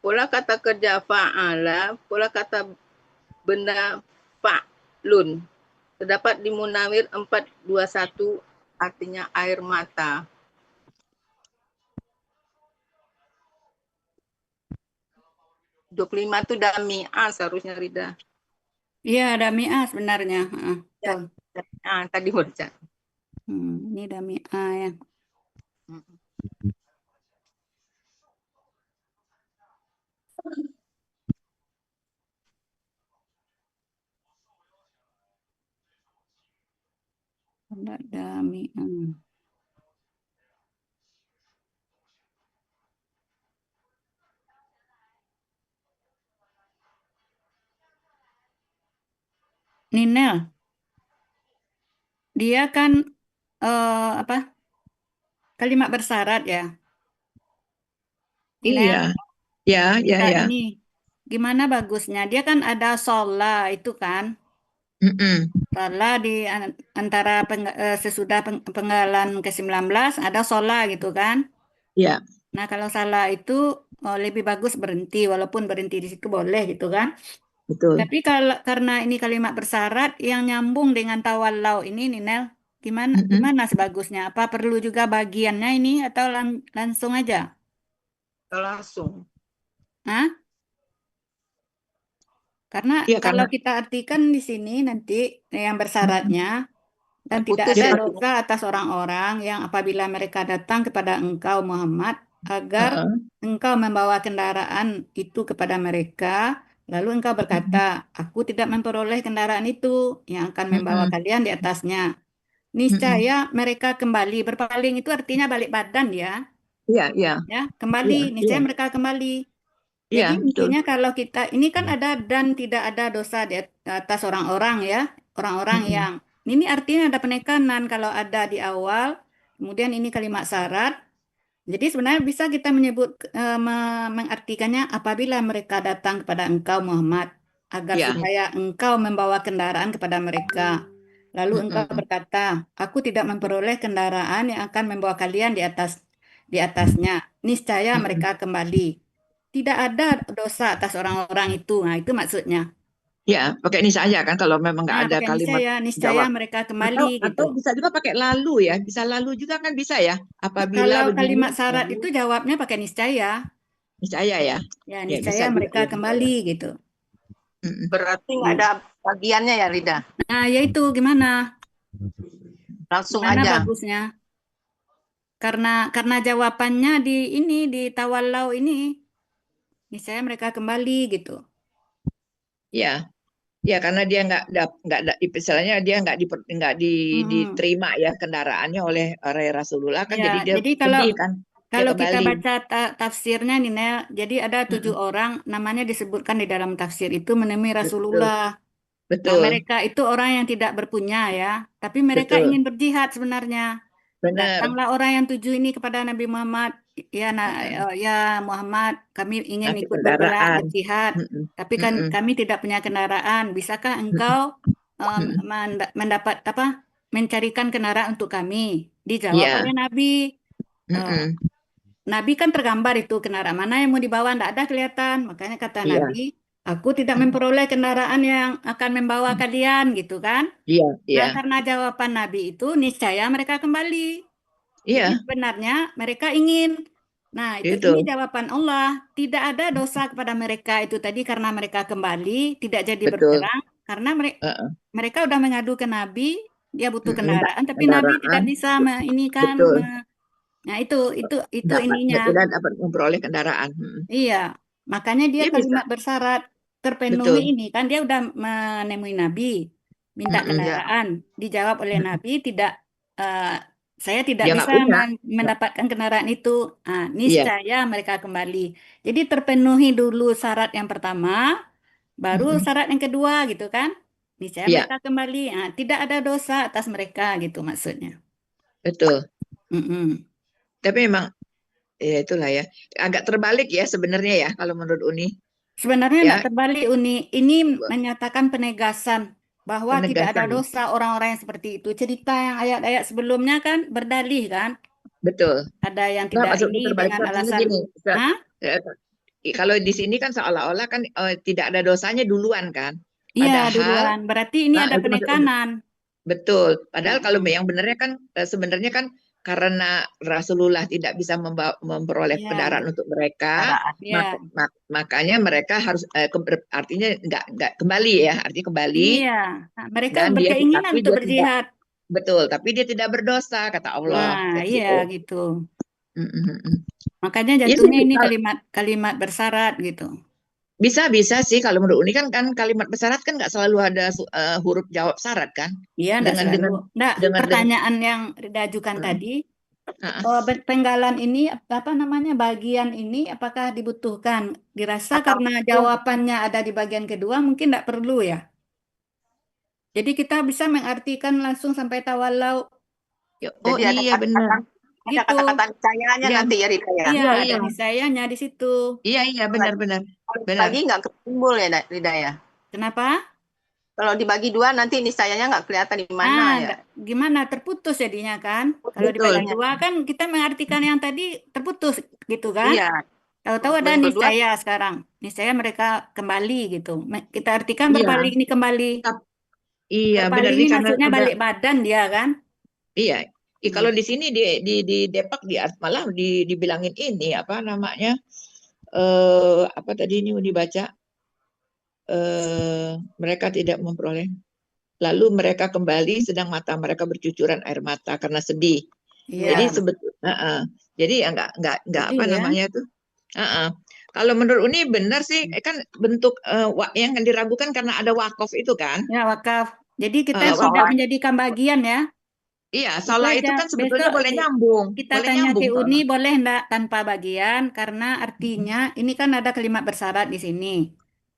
pola kata kerja fa'ala, pola kata benda fa'lun. Terdapat di Munawir 421, artinya air mata. 25 itu dami'a seharusnya, Rida. Iya, dami'ah sebenarnya. Betul. Tadi baca. Ini dami'ah ya. Ada dami'ah. Ninel, dia kan kalimat bersyarat ya. Ninel, Iya, ya. ini gimana bagusnya? Dia kan ada sholat itu kan. Sholat di antara sesudah penggalan ke-19 ada sholat gitu kan. Iya. Nah kalau salah itu lebih bagus berhenti, walaupun berhenti di situ boleh gitu kan. Betul. Tapi karena ini kalimat bersyarat yang nyambung dengan tawallau ini, Ninel, gimana sebagusnya? Apa perlu juga bagiannya ini atau langsung aja? Langsung. Hah? Karena Iya, kalau karena kita artikan di sini nanti yang bersyaratnya dan tidak Putus ada ya. dosa atas orang-orang yang apabila mereka datang kepada engkau Muhammad agar engkau membawa kendaraan itu kepada mereka. Lalu engkau berkata, aku tidak memperoleh kendaraan itu yang akan membawa kalian di atasnya. Niscaya mereka kembali. Berpaling itu artinya balik badan ya. Iya. Ya, kembali. Niscaya Iya. mereka kembali. Iya, Jadi betul. intinya kalau kita, ini kan ada dan tidak ada dosa di atas orang-orang ya. Orang-orang yang, ini artinya ada penekanan kalau ada di awal. Kemudian ini kalimat syarat. Jadi sebenarnya bisa kita menyebut mengartikannya apabila mereka datang kepada engkau Muhammad agar Ya. supaya engkau membawa kendaraan kepada mereka. Lalu engkau berkata, aku tidak memperoleh kendaraan yang akan membawa kalian di atasnya. Niscaya mereka kembali. tidak ada dosa atas orang-orang itu. Nah, itu maksudnya. Ya, pakai niscaya kan kalau memang nggak Nah, ada pakai kalimat niscaya jawab. mereka Atau kembali gitu. bisa juga pakai lalu ya, bisa lalu juga kan bisa ya. Apabila Kalau kalimat begini, syarat lalu itu jawabnya pakai niscaya. niscaya ya. Ya, Ya bisa niscaya juga mereka ya. kembali gitu. Mm-mm. Berarti nggak ada bagiannya ya, Rida? Nah, yaitu gimana? Langsung Gimana aja. bagusnya? Karena jawabannya di tawallau ini, niscaya mereka kembali gitu. Ya, ya karena dia istilahnya dia nggak diterima ya kendaraannya oleh Rasulullah kan, jadi Ya, dia jadi sedih kan, dia kalau kita kembali. baca tafsirnya nih Nel, jadi ada 7 Mm-mm. orang namanya disebutkan di dalam tafsir itu menemui Betul, Rasulullah. Nah, betul, mereka itu orang yang tidak berpunya ya, tapi mereka betul, ingin berjihad sebenarnya. benar. Datanglah orang yang 7 ini kepada Nabi Muhammad, Mm-mm. ya Muhammad, kami ingin Kasih ikut kendaraan. berjihad, Mm-mm. tapi kan Mm-mm. kami tidak punya kendaraan. Bisakah engkau Mm-mm. mendapat apa? Mencarikan kendaraan untuk kami? Dijawab Iya. oleh Nabi. eh, Mm-mm. Nabi kan tergambar itu kendaraan mana yang mau dibawa, tidak ada kelihatan. Makanya kata Iya. Nabi, aku tidak Mm-mm. memperoleh kendaraan yang akan membawa kalian gitu kan. Iya, Nah, iya, karena jawaban Nabi itu niscaya mereka kembali. Jadi iya, sebenarnya mereka ingin. Nah, ini itu jawaban Allah. Tidak ada dosa kepada mereka itu tadi karena mereka kembali, tidak jadi betul. berperang. Karena Heeh. mereka udah mengadu ke Nabi, dia butuh Minta kendaraan, tapi Nabi tidak kendaraan, bisa ini kan. betul. Nah, itu ininya. Tidak dapat memperoleh kendaraan. Mm. Iya, makanya dia Iya bisa, kalimat bersyarat terpenuhi betul. ini kan dia udah menemui Nabi, minta Mm-mm. Ya. kendaraan, dijawab oleh Mm-mm. Nabi tidak, eh, saya tidak Dia nggak bisa punya. mendapatkan kendaraan itu. Ah, Iya. niscaya mereka kembali. Jadi terpenuhi dulu syarat yang pertama, baru Mm-mm. syarat yang kedua gitu kan? Niscaya Iya, mereka kembali. Ah, tidak ada dosa atas mereka gitu maksudnya. betul. Mm-mm. Tapi memang ya itulah ya. Agak terbalik ya sebenarnya ya kalau menurut Uni. Sebenarnya tidak Ya, terbalik, Uni. Ini menyatakan penegasan bahwa tidak ada penegasan. dosa orang-orang yang seperti itu. Cerita yang ayat-ayat sebelumnya kan berdalih kan. Betul. Ada yang Nah, tidak maksudnya ini terbalik dengan itu artinya alasan, gini. Hah? Eh, Kalau di sini kan seolah-olah kan tidak ada dosanya duluan kan. Iya Padahal duluan. Berarti ini ada itu maksudnya penekanan. betul. Padahal kalau Mm-mm. yang benarnya kan sebenarnya kan karena Rasulullah tidak bisa memperoleh Iya, kendaraan untuk mereka, Kendaraan. iya, makanya mereka harus artinya nggak kembali ya, artinya kembali iya. Nah, mereka dan berkeinginan tapi untuk dia tidak berjihad. betul, tapi dia tidak berdosa kata Allah Nah, kayak iya gitu. gitu. Mm, mm, mm, mm. Makanya Iya sih, jatuhnya ini kalimat bersyarat gitu. bisa sih kalau menurut Uni kan kalimat bersyarat kan nggak selalu ada huruf jawab syarat kan Iya, enggak dengan selalu. dengan Enggak, dengan pertanyaan yang diajukan mm, tadi. uh, Penggalan ini apa namanya bagian ini apakah dibutuhkan? Dirasa atau karena jawabannya ada di bagian kedua mungkin tidak perlu ya. Jadi kita bisa mengartikan langsung sampai tawalau oh Jadi iya benar, ada gitu. kata-kata niscayanya iya nanti ya, Rida ya. Iya, iya ada iya niscayanya di situ. iya Kalau benar benar. dibagi nggak ketimbul ya, Rida ya. Kenapa? Kalau dibagi dua nanti niscayanya nggak kelihatan di mana ya. Gimana terputus jadinya kan? Kalau dibagi Betul, dua kan kita mengartikan yang tadi terputus gitu kan? Iya. Tahu-tahu ada Yang kedua, niscaya sekarang. Niscaya mereka kembali gitu. Kita artikan iya berpaling ini kembali. iya benar Berpaling nih ini karena maksudnya ada balik badan dia kan? iya. Hmm. Kalau di sini di Depak malah dibilangin ini apa namanya apa tadi ini dibaca mereka tidak memperoleh. Lalu mereka kembali sedang mata mereka bercucuran air mata karena sedih. Jadi Iya, sebetulnya, jadi ya nggak apa sedih ya. namanya tuh. Kalau menurut Uni benar sih, kan bentuk yang diragukan karena ada wakaf itu kan. Ya wakaf. Jadi kita tidak Wakaf. menjadikan bagian ya. Iya, Itu sholat itu aja. kan sebetulnya Besok kita boleh tanya nyambung ke Uni sholat. boleh enggak tanpa bagian karena artinya ini kan ada kalimat bersyarat di sini.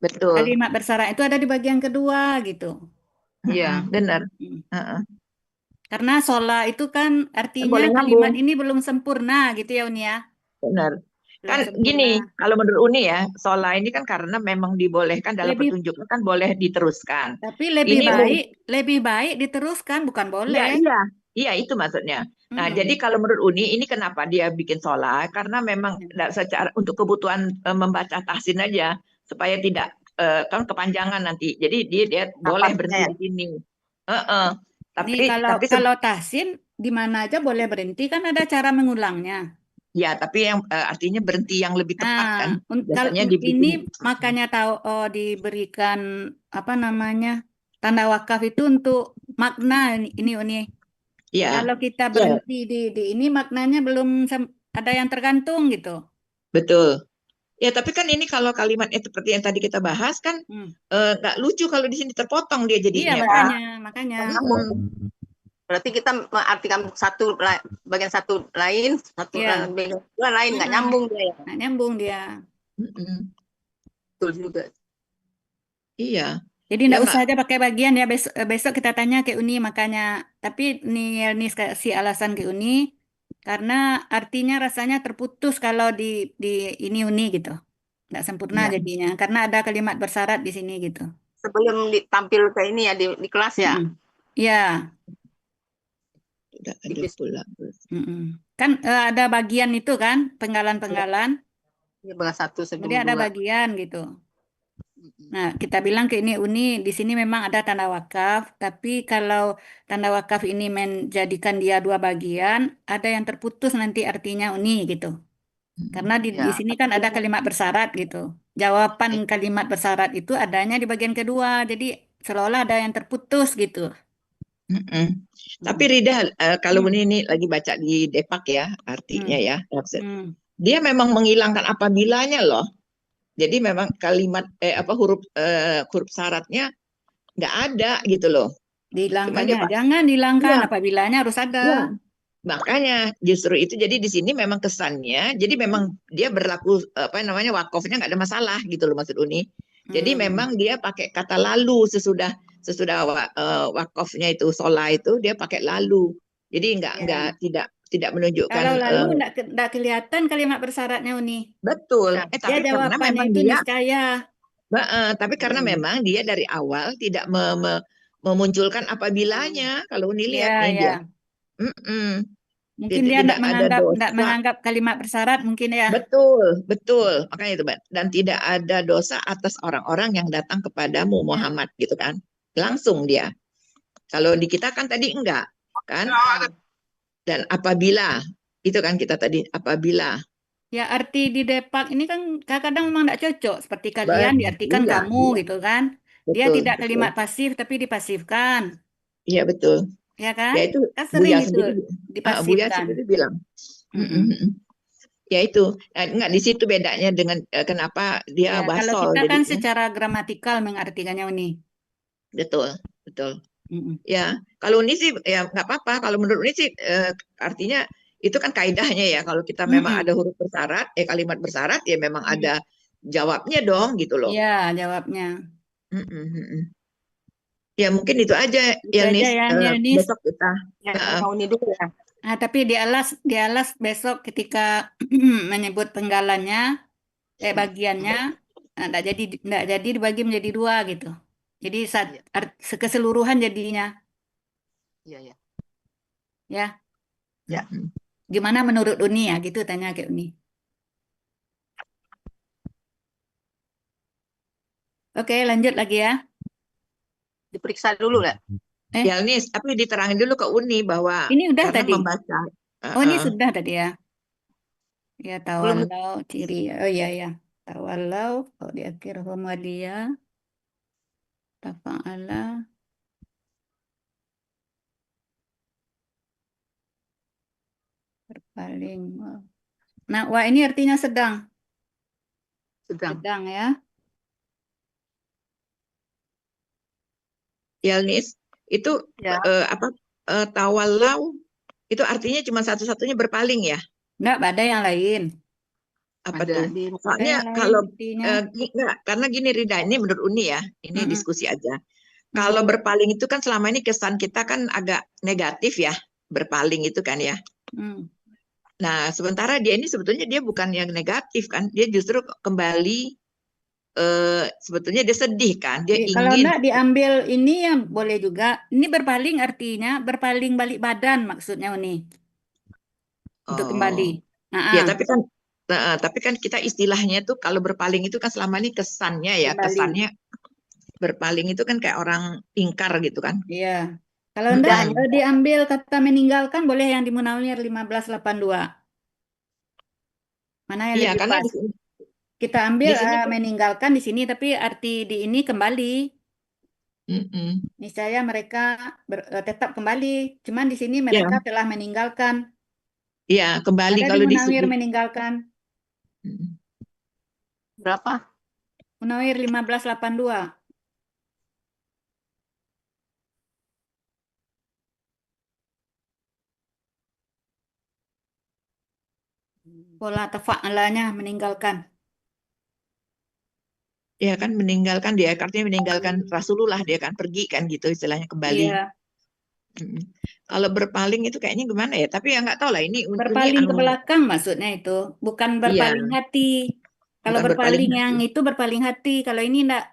Betul, Kalimat bersyarat itu ada di bagian kedua gitu. iya. benar. Hmm. Heeh. Karena sholat itu kan artinya Boleh kalimat nyambung, ini belum sempurna gitu ya Uni ya. benar. Belum Kan sempurna. gini, kalau menurut Uni ya, sholat ini kan karena memang dibolehkan dalam Lebih petunjuknya kan boleh diteruskan. Tapi Ini lebih baik diteruskan bukan iya, boleh. iya, iya itu maksudnya. Nah, Mm-mm. jadi kalau menurut Uni ini kenapa dia bikin sholat? Karena memang secara untuk kebutuhan membaca tahsin aja supaya tidak kan kepanjangan nanti. Jadi dia boleh berhenti Napasnya ya. di sini. Heeh. Nih Tapi kalau tahsin di mana aja boleh berhenti kan ada cara mengulangnya. ya, tapi yang artinya berhenti yang lebih tepat kan. Kalau Biasanya dibikin. ini makanya tahu diberikan apa namanya tanda wakaf itu untuk makna ini Uni. Iya, Kalau kita iya, berhenti di ini maknanya belum ada yang tergantung gitu. betul. Ya, tapi kan ini kalau kalimatnya seperti yang tadi kita bahas kan Hmm. nggak lucu kalau di sini terpotong dia Iya jadinya kan. makanya. Mm-mm. Berarti kita mengartikan bagian satu lain, satu Iya. bagian dua lain, nggak Mm-mm. nyambung dia ya. Nggak nyambung dia. Mm-mm. Betul juga. Iya, Jadi ya nggak nggak. usah aja pakai bagian ya besok kita tanya ke Uni makanya. Tapi nih kasih alasan ke Uni karena artinya rasanya terputus kalau di ini Uni gitu. Nggak sempurna Iya, jadinya karena ada kalimat bersyarat di sini gitu. Sebelum ditampil ke ini ya di kelas ya. Mm. Ya, udah ada Tipis. pula. kan ada bagian itu kan penggalan-penggalan. Ini bagian satu sebelum Kemudian ada dua. bagian gitu. Nah, kita bilang ke ini Uni, di sini memang ada tanda wakaf, tapi kalau tanda wakaf ini menjadikan dia dua bagian, ada yang terputus nanti artinya Uni gitu. Karena di Ya. sini kan ada kalimat bersyarat gitu. Jawaban kalimat bersyarat itu adanya di bagian kedua, jadi seolah-olah ada yang terputus gitu. Mm-mm. Tapi Rida, kalau Hmm. ini lagi baca di Depak ya, artinya Hmm. ya, Hmm. dia memang menghilangkan apabilanya loh. Jadi memang kalimat huruf syaratnya nggak ada gitu loh. Cuman dia Dihilangkannya, Pak, jangan dihilangkan, iya, apabilanya harus ada. iya. Makanya justru itu jadi di sini memang kesannya, jadi memang dia berlaku apa namanya wakofnya nggak ada masalah gitu loh maksud Uni. Jadi Hmm. memang dia pakai kata lalu sesudah wakofnya itu sholat itu dia pakai lalu. Jadi Ya. tidak menunjukkan Kalau lalu enggak kelihatan kalimat bersyaratnya Uni. betul. Ya. Dia Tapi karena jawabannya memang itu dia niscaya. tapi karena memang dia dari awal tidak memunculkan apabilanya. Kalau Uni Ya, lihat nih ya. dia. Mm-mm. Mungkin dia Tidak ada enggak dosa. menganggap kalimat bersyarat mungkin ya. Betul, betul. Makanya itu, Mbak. Dan tidak ada dosa atas orang-orang yang datang kepadamu, Ya. Muhammad, gitu kan. Langsung dia. Kalau di kita kan tadi enggak, kan? Dan apabila, itu kan kita tadi, apabila. Ya arti di Depak ini kan kadang memang enggak cocok. Seperti kalian diartikan Iya, kamu iya. gitu kan. Dia Betul, tidak betul. kalimat pasif tapi dipasifkan. Iya, betul. Ya kan? Ya itu Kan sering Buya itu sendiri, Buya dipasifkan. sendiri bilang. Mm-mm. Ya itu, enggak di situ bedanya dengan kenapa dia Ya, kalau basol kita kan jadinya. secara gramatikal mengartikannya Uni. Betul, betul. Mm-mm. Ya, kalau ini sih ya nggak apa-apa. Kalau menurut ini sih artinya itu kan kaidahnya ya. Kalau kita memang ada Mm-mm. huruf bersyarat, kalimat bersyarat ya memang Mm. ada jawabnya dong gitu loh. Ya, jawabnya. Ya mungkin itu aja Itu ya aja Nis. ya, Nis. Besok kita. Ya, mau ini dulu ya. Nah, tapi di alas besok ketika menyebut penggalannya, bagiannya, enggak jadi dibagi menjadi dua gitu. Jadi keseluruhan jadinya, Iya, ya. ya. Ya. Gimana menurut Uni ya? Gitu tanya ke Uni. Oke, lanjut lagi ya. Diperiksa dulu ya. Ya Nis, tapi diterangin dulu ke Uni bahwa Ini udah karena tadi. membaca. Oh, ini sudah tadi ya. Ya, Belum. tawalau ciri. Oh iya ya. Tawalau kalau di akhir dia tafa'ala berpaling. Nah, wah ini artinya sedang. Sedang. Sedang ya. Ya Nis, itu Ya. tawalau itu artinya cuma satu-satunya berpaling ya. Enggak, ada yang lain. Apa Ada tuh? di Ada Soalnya yang lain kalau artinya. enggak, karena gini Rida, ini menurut Uni ya, ini Mm-mm. diskusi aja. Kalau berpaling itu kan selama ini kesan kita kan agak negatif ya, berpaling itu kan ya. Mm. Nah, sementara dia ini sebetulnya dia bukan yang negatif kan, dia justru kembali sebetulnya dia sedih kan, dia Kalau ingin. enggak diambil ini ya boleh juga. Ini berpaling artinya berpaling balik badan maksudnya Uni. untuk Oh. kembali. Ya, Nah, tapi kan kita istilahnya tuh kalau berpaling itu kan selama ini kesannya ya, kembali. kesannya berpaling itu kan kayak orang ingkar gitu kan. Iya. Kalau enggak, Mm-mm. kalau diambil kata meninggalkan boleh yang di Munawir 1582. Mana yang Iya, lebih karena pas? di sini, Kita ambil di sini kan, meninggalkan di sini, tapi arti di ini kembali. mm-mm. Niscaya mereka tetap kembali. Cuman di sini Ya, mereka telah meninggalkan. iya kembali Ada di kalau di Munawir sini. meninggalkan. Mm-mm. Berapa? Munawir 1582. Pola tafa'alanya meninggalkan. Ya kan meninggalkan dia, artinya meninggalkan Rasulullah dia kan pergi kan gitu istilahnya kembali. Iya, Mm-mm. Kalau berpaling itu kayaknya gimana ya? Tapi ya nggak tahu lah ini berpaling ke anu belakang maksudnya itu. Bukan iya berpaling hati. Kalau bukan berpaling berpaling yang hati. itu berpaling hati. Kalau ini enggak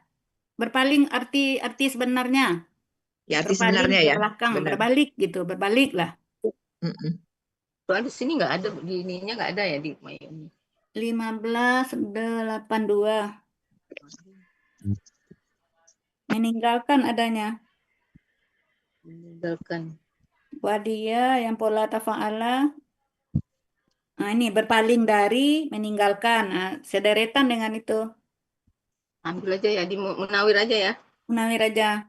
berpaling arti sebenarnya. Ya arti Berpaling sebenarnya ke ya, belakang, benar. berbalik gitu, berbalik lah. Mm-mm. Soalnya di sini nggak ada, di ininya nggak ada ya di Mayumi. 1582. Meninggalkan adanya. Meninggalkan. Wadia yang pola tafa'ala. Nah, ini berpaling dari meninggalkan. Nah, sederetan dengan itu. Ambil aja ya, di Munawir aja ya. Munawir aja.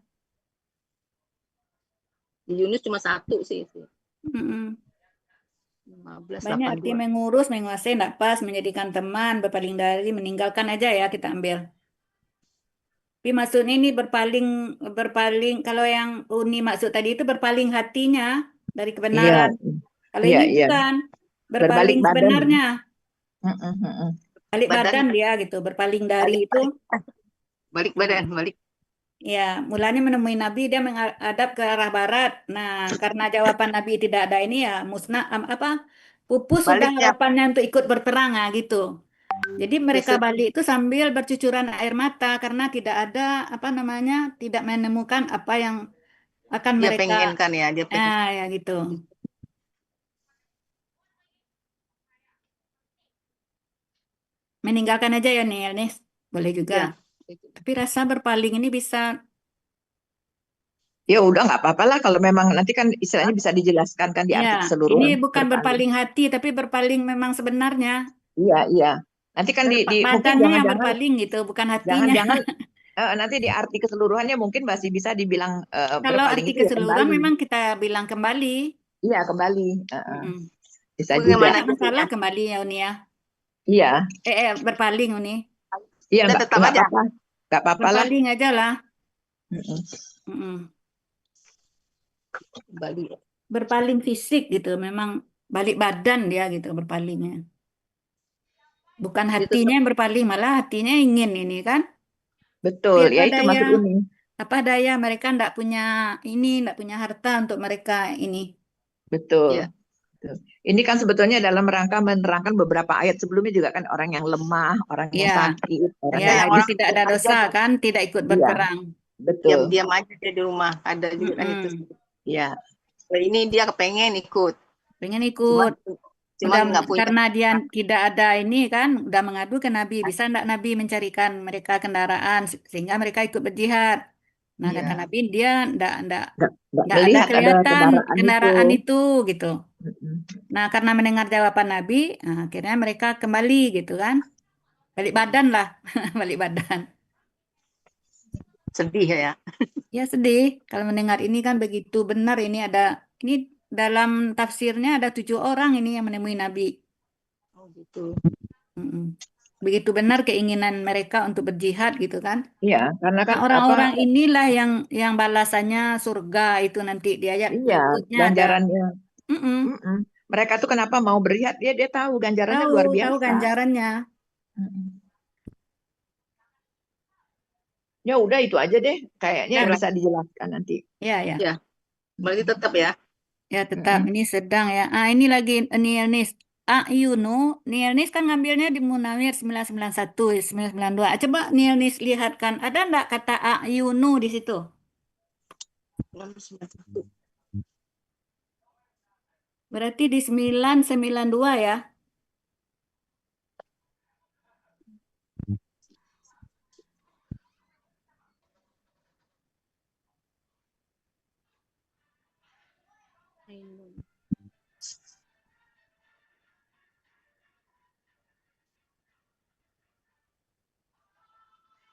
Di Yunus cuma satu sih itu. Mm-mm. Banyak arti 1582. mengurus, menguasai, tidak pas, menjadikan teman, berpaling dari, meninggalkan aja ya kita ambil. Tapi maksudnya ini berpaling, kalau yang Uni maksud tadi itu berpaling hatinya dari Iya, kebenaran. Kalau iya, ini iya. bukan, Berbalik berpaling badan. sebenarnya. Mm-mm, mm-mm. Balik Badan, badan dia gitu, berpaling dari balik, itu. balik badan, balik. Ya, mulanya menemui Nabi dia menghadap ke arah barat. Nah, karena jawaban Nabi tidak ada ini ya musnah apa pupus sudah Baliknya harapannya untuk ikut berperang nah, gitu. Jadi mereka besok balik itu sambil bercucuran air mata karena tidak ada apa namanya, tidak menemukan apa yang akan dia mereka pengen kan ya, dia pengen. ya gitu. Meninggalkan aja ya nih, Ernest. Boleh juga. Ya. Tapi rasa berpaling ini bisa Ya udah nggak apa-apa lah kalau memang nanti kan istilahnya bisa dijelaskan kan di ya, arti ini keseluruhan bukan berpaling. berpaling hati tapi berpaling memang sebenarnya. Iya, iya. Nanti kan mungkin Badannya yang jangan-jangan berpaling gitu, bukan hatinya. jangan-jangan nanti di arti keseluruhannya mungkin masih bisa dibilang Kalau berpaling arti itu ya keseluruhan kembali. memang kita bilang kembali. Iya, kembali. Mm-mm. Bisa juga. Bagaimana Tidak masalah jadinya? kembali ya Uni ya. Iya, Berpaling Uni. iya Kita Mbak. tetap Nggak aja apa-apa. Nggak apa-apa lah. Berpaling aja lah. Mm-mm. Mm-mm. kembali. Berpaling fisik gitu, memang balik badan dia gitu berpalingnya. Bukan Dia hatinya tetap yang berpaling, malah hatinya ingin ini kan. Betul. Tapi Ya apa itu daya, maksud ini. mereka ndak punya ini, ndak punya harta untuk mereka ini. Betul. ya. Betul. Ini kan sebetulnya dalam rangka menerangkan beberapa ayat sebelumnya juga kan orang yang lemah, orang yang Ya, sakit, orang ya, Ada yang yang dia orang tidak diam ada aja dosa tuh, kan, tidak ikut iya, berperang. betul. diam-diam aja dia di rumah. Ada juga kan itu. Mm-mm. Iya, Nah, ini dia kepengen ikut, Pengen cuma ikut. cuma Udah nggak punya. karena dia tidak ada ini kan, udah mengadu ke Nabi, bisa ndak Nabi mencarikan mereka kendaraan sehingga mereka ikut berjihad. Nah, kata iya. Nabi dia ndak Nggak ada melihat ada kelihatan kendaraan itu. kendaraan itu gitu. Mm-mm. Nah, karena mendengar jawaban Nabi, nah, akhirnya mereka kembali gitu kan. Balik badan lah, balik badan. Sedih ya. Ya sedih kalau mendengar ini kan begitu benar ini dalam tafsirnya ada 7 orang ini yang menemui Nabi. Oh gitu. Mm-mm. Begitu benar keinginan mereka untuk berjihad gitu kan. Iya, karena Nah, kan apa? orang-orang inilah yang balasannya surga itu nanti di ayat Iya, berikutnya ada. ganjarannya. Mm-mm. Mm-mm. Mereka tuh kenapa mau berjihad? Dia tahu ganjarannya Tahu luar tahu biasa. ganjarannya. Mm-mm. Ya udah itu aja deh. Kayaknya Ya, bisa dijelaskan nanti. ya. Ya, berarti tetap ya. Ya tetap Mm-mm. ini sedang ya. Ini lagi Niernis. Yuno, Niernis kan ngambilnya di Munawir 991, 992. Coba Niernis lihatkan, ada enggak kata Yuno di situ? 991. Berarti di 992 ya.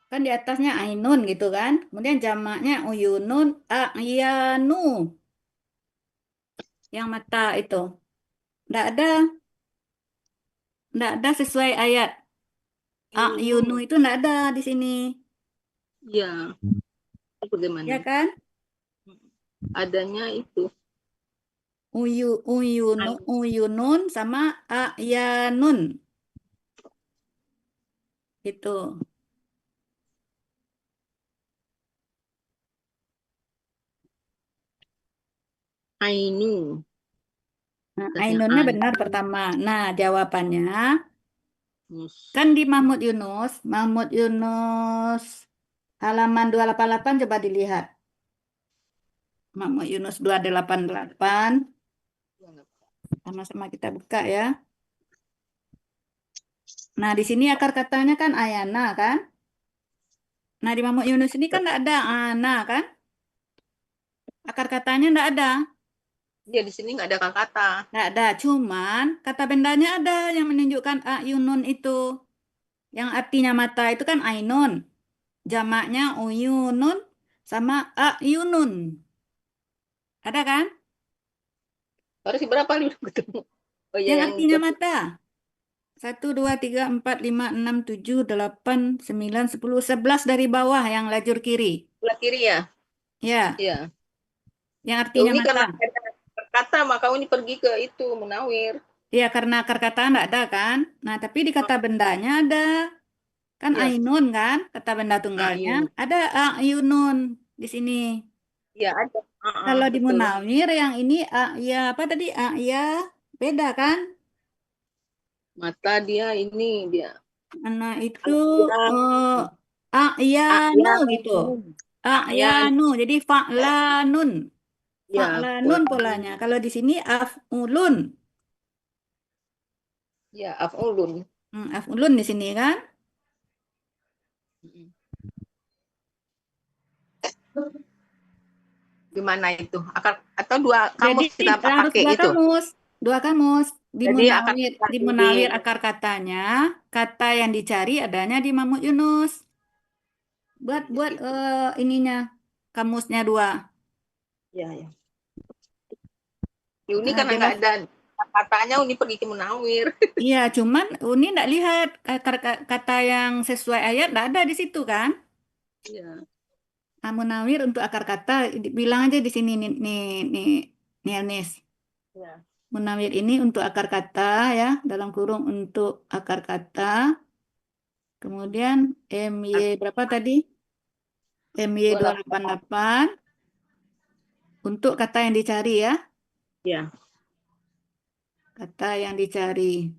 Kan di atasnya ainun gitu kan. Kemudian jamaknya uyunun a'yanu. Yang mata itu. Nggak ada. Nggak ada sesuai ayat. A'yunu itu nggak ada di sini. Ya, bagaimana? Ya kan? Adanya itu. Uyunun sama a'yanun. Gitu. Ainu. Nah, Atasnya ainunnya an. benar pertama. Nah, jawabannya Nus. kan di Mahmud Yunus halaman 288 coba dilihat. Mahmud Yunus 288 sama-sama kita buka ya. Nah, di sini akar katanya kan ayana kan? Nah, di Mahmud Yunus ini kan tidak ada ana kan? Akar katanya tidak ada. Dia di sini nggak ada kata. Tidak ada, cuman kata bendanya ada yang menunjukkan ayunun itu. Yang artinya mata itu kan ainun. Jamaknya uyunun sama ayunun. Ada kan? Harus berapa lu ketemu? Oh iya, Yang yang artinya mata. 1, 2, 3, 4, 5, 6, 7, 8, 9, 10, 11 dari bawah yang lajur kiri. sebelah kiri ya. Ya, Iya. yang Ya, artinya Uni mata. karena ada kata maka Uni pergi ke itu Munawir. Ya, karena akar kata enggak ada kan? Nah, tapi di kata bendanya ada. Kan Iya. ainun kan? Kata benda tunggalnya. Ayun. Ada ayunun di sini. Iya ada. Kalau di Betul. Munawir yang ini ya apa tadi? Ya beda kan? Mata dia ini dia. Nah, itu Ya. akyanu gitu. Ya. Akyanu. Jadi fa'lanun. Ya. Fa'lanun polanya. Kalau di sini af'ulun. Ya, af'ulun. Af'ulun di sini kan? Gimana itu? Akar atau dua Jadi kamus kita harus pakai dua itu. kamus. Dua kamus. Jadi akar kata Di ini Munawir akar katanya, kata yang dicari adanya di Mahmud Yunus. Buat ininya, kamusnya dua. Ya, ya. Di Uni Nah, karena nggak ada katanya Uni pergi ke Munawir. iya, cuman Uni nggak lihat kata yang sesuai ayat nggak ada di situ kan? Iya. Nah, Munawir untuk akar kata bilang aja di sini nih Ernest. Ya. Munawir ini untuk akar kata ya, dalam kurung untuk akar kata. Kemudian MY berapa tadi? MY 288 untuk kata yang dicari ya. Ya. Kata yang dicari.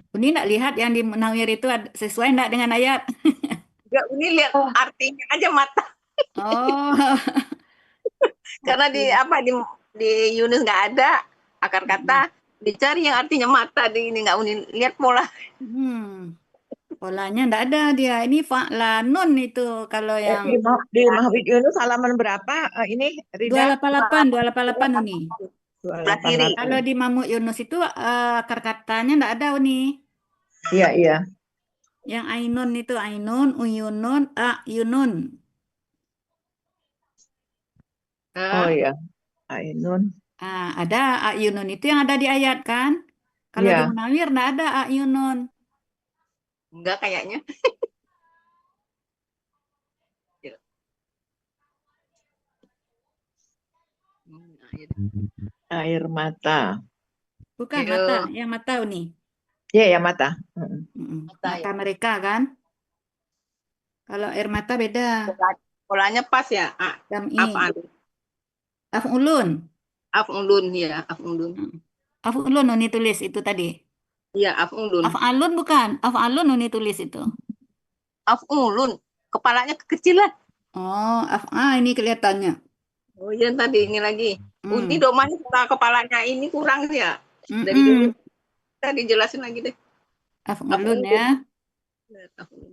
Uni nggak lihat yang di Munawir itu sesuai nggak dengan ayat? Enggak, Uni lihat artinya aja mata. Oh. Karena di apa di Yunus nggak ada akar kata, dicari yang artinya mata di ini nggak Uni lihat pola. Polanya nggak ada dia. Ini fa'lanun itu kalau yang Di Mahmud Yunus halaman berapa ini Rida? 288 Uni. Sebelah kiri. Kalau di Mahmud Yunus itu akar katanya nggak ada Uni. Iya, iya. Yang ainun itu ainun, uyunun, ayunun. Oh iya, Ainun. Ada ayunun itu yang ada di ayat kan? Kalau di Iya. Munawir nggak ada ayunun. Enggak kayaknya. Air mata. Bukan Iya. mata, yang mata Uni. Iya, ya mata. Mata ya. mereka kan? Kalau air mata beda. Polanya pas ya. Jam'i. Af'an. Af'ulun. Af'ulun ya, af'ulun. Af'ulun Uni tulis itu tadi. Iya, af'ulun. Af'alun bukan? Af'alun Uni tulis itu. Af'ulun. Kepalanya kekecilan. Oh, ini kelihatannya. Oh iya tadi ini lagi. Ini Hmm. domanya kepalanya ini kurang ya. Dari dulu Mm-mm. kita dijelasin lagi deh. Af'alun Af'ulun. ya. Af'ulun.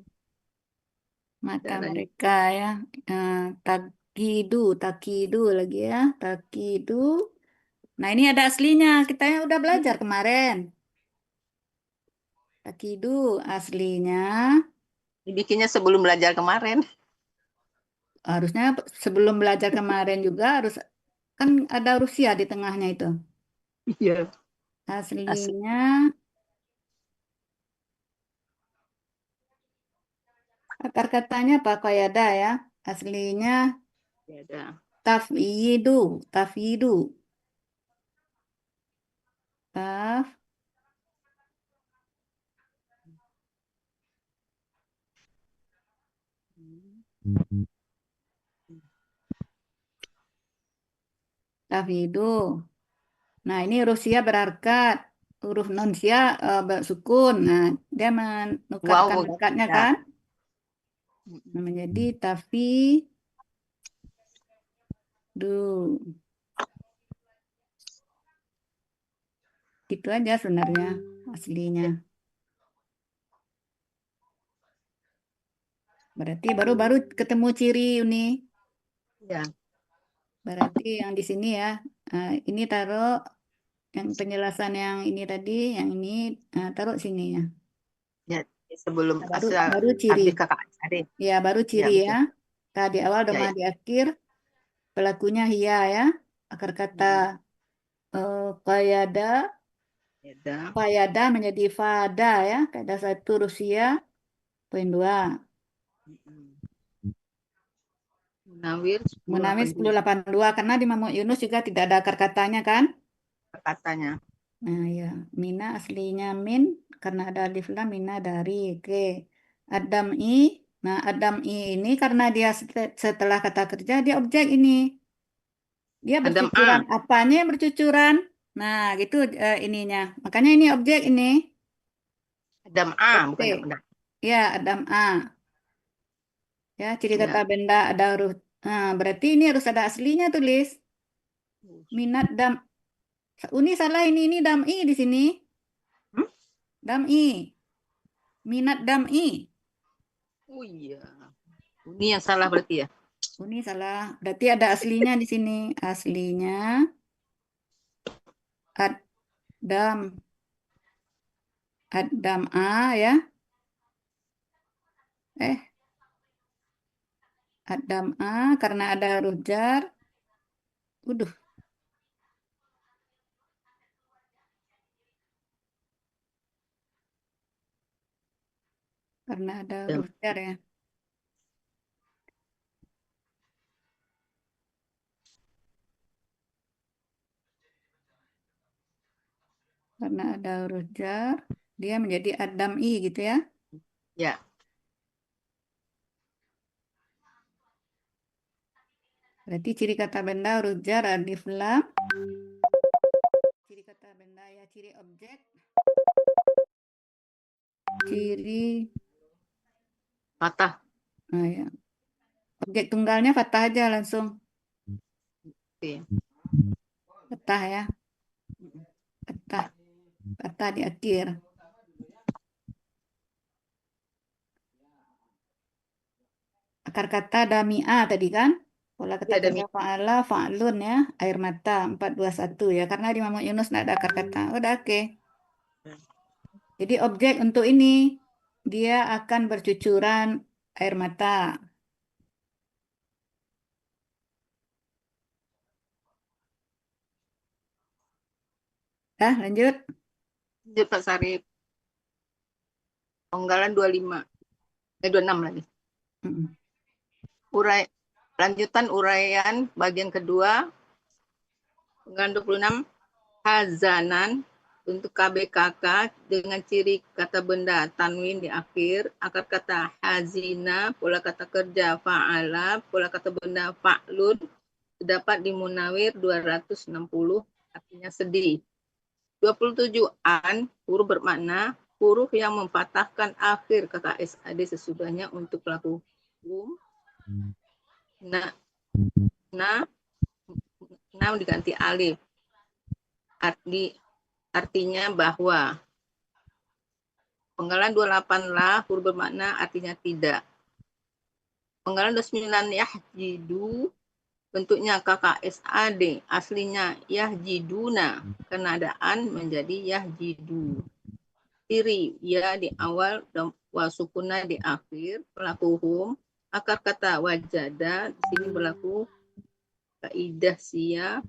Maka Caranya. mereka ya. Takidu lagi ya. Takidu. Nah, ini ada aslinya. Kita yang udah belajar kemarin. Takidu aslinya Dibikinnya sebelum belajar kemarin. harusnya sebelum belajar kemarin juga harus kan ada Rusia di tengahnya itu. Iya. Aslinya akar katanya apa qayada ya. Aslinya Ya, ada. tafyidu. Taf tafyidu. Nah, ini Rusia berharkat. Huruf nunsia bersukun. Nah, dia menukarkan Wow, hakatnya ya. kan. Nah, menjadi du. Gitu aja sebenarnya aslinya. Berarti baru ketemu ciri ini. Ya. Berarti yang di sini ya. Ini taruh yang penjelasan yang ini tadi, yang ini taruh sini ya. Ya, sebelum Nah, baru ciri. habis kakak adik. Ya, baru Ya, ciri ya. betul. Tadi awal Ya, domah ya. di akhir. Pelakunya hia ya. Akar kata qayada. Ya, dah. Qayada menjadi fada ya. Kaidah 1 Rusia. Poin 2. Munawir Munawir 1082 1082. Karena di Mamuk Yunus juga tidak ada akar katanya kan. katanya. Nah ya. Mina aslinya min. Karena ada alif lam mina dari. Oke. Adam-i. Nah Adam-i ini karena dia setelah kata kerja dia objek ini. Dia Adam bercucuran. A. Apanya yang bercucuran? Nah gitu ininya. Makanya ini objek ini. Adam A, bukan Oke. benar. Ya Adam A. Ya ciri kata Ya. benda ada huruf. Nah, berarti ini harus ada aslinya tulis. Minat dam. Uni salah ini dam-i di sini. Hmm? Dam-i. Minat dam-i. Oh iya. Ini yang salah berarti ya. Uni salah. Berarti ada aslinya di sini. Aslinya Adam. Adam A ya. Adam A karena ada huruf jar. Uduh. Karena ada huruf jar ya. Karena ada huruf jar, dia menjadi Adam-i gitu ya. Ya. Berarti ciri kata benda huruf jar alif lam. Ciri kata benda ya ciri objek. Ciri Patah. ya. Objek tunggalnya fathah aja langsung. Oke. Fathah ya. Fathah. Fathah di akhir. Akar kata dami'a tadi kan? Pola kata Ya, kerja fa'ala, fa'lun ya. Air mata 421 ya. Karena di Mamuk Yunus nggak ada akar kata. Udah oke. Jadi objek untuk ini dia akan bercucuran air mata. Lanjut. Lanjut Pak Sarip. Penggalan 25. 26 lagi. Lanjutan uraian bagian kedua. Penggalan 26. Hazanan untuk KBKK dengan ciri kata benda tanwin di akhir, akar kata hazina, pola kata kerja fa'ala, pola kata benda fa'lun, terdapat di Munawir 260, artinya sedih. 27 an huruf bermakna huruf yang mempatahkan akhir KKSAD sesudahnya untuk pelaku hukum. Nah diganti alif. Artinya bahwa penggalan 28 lah huruf bermakna artinya tidak. Penggalan 29 yahjidu bentuknya KKSAD, aslinya yahjiduna, kenadaan menjadi yahjidu. Ciri ya di awal dan wasukuna di akhir, pelaku hum. Akar kata wajada di sini berlaku kaidah siya.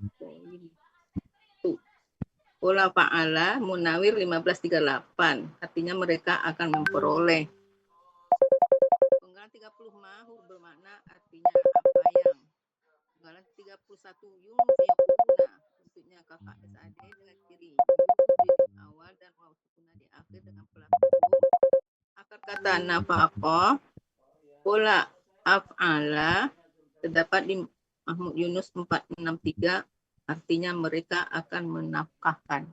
Pola fa'ala Munawir 1538, artinya mereka akan memperoleh. Penggalan 30 ma huruf bermakna artinya apa yang. Penggalan 31 yunfiquna bentuknya KKSAD dengan ciri di awal dan waw sukuna di akhir dengan pelaku hum. Akar kata nafaqah pola af'ala terdapat di Mahmud Yunus 463, artinya mereka akan menafkahkan.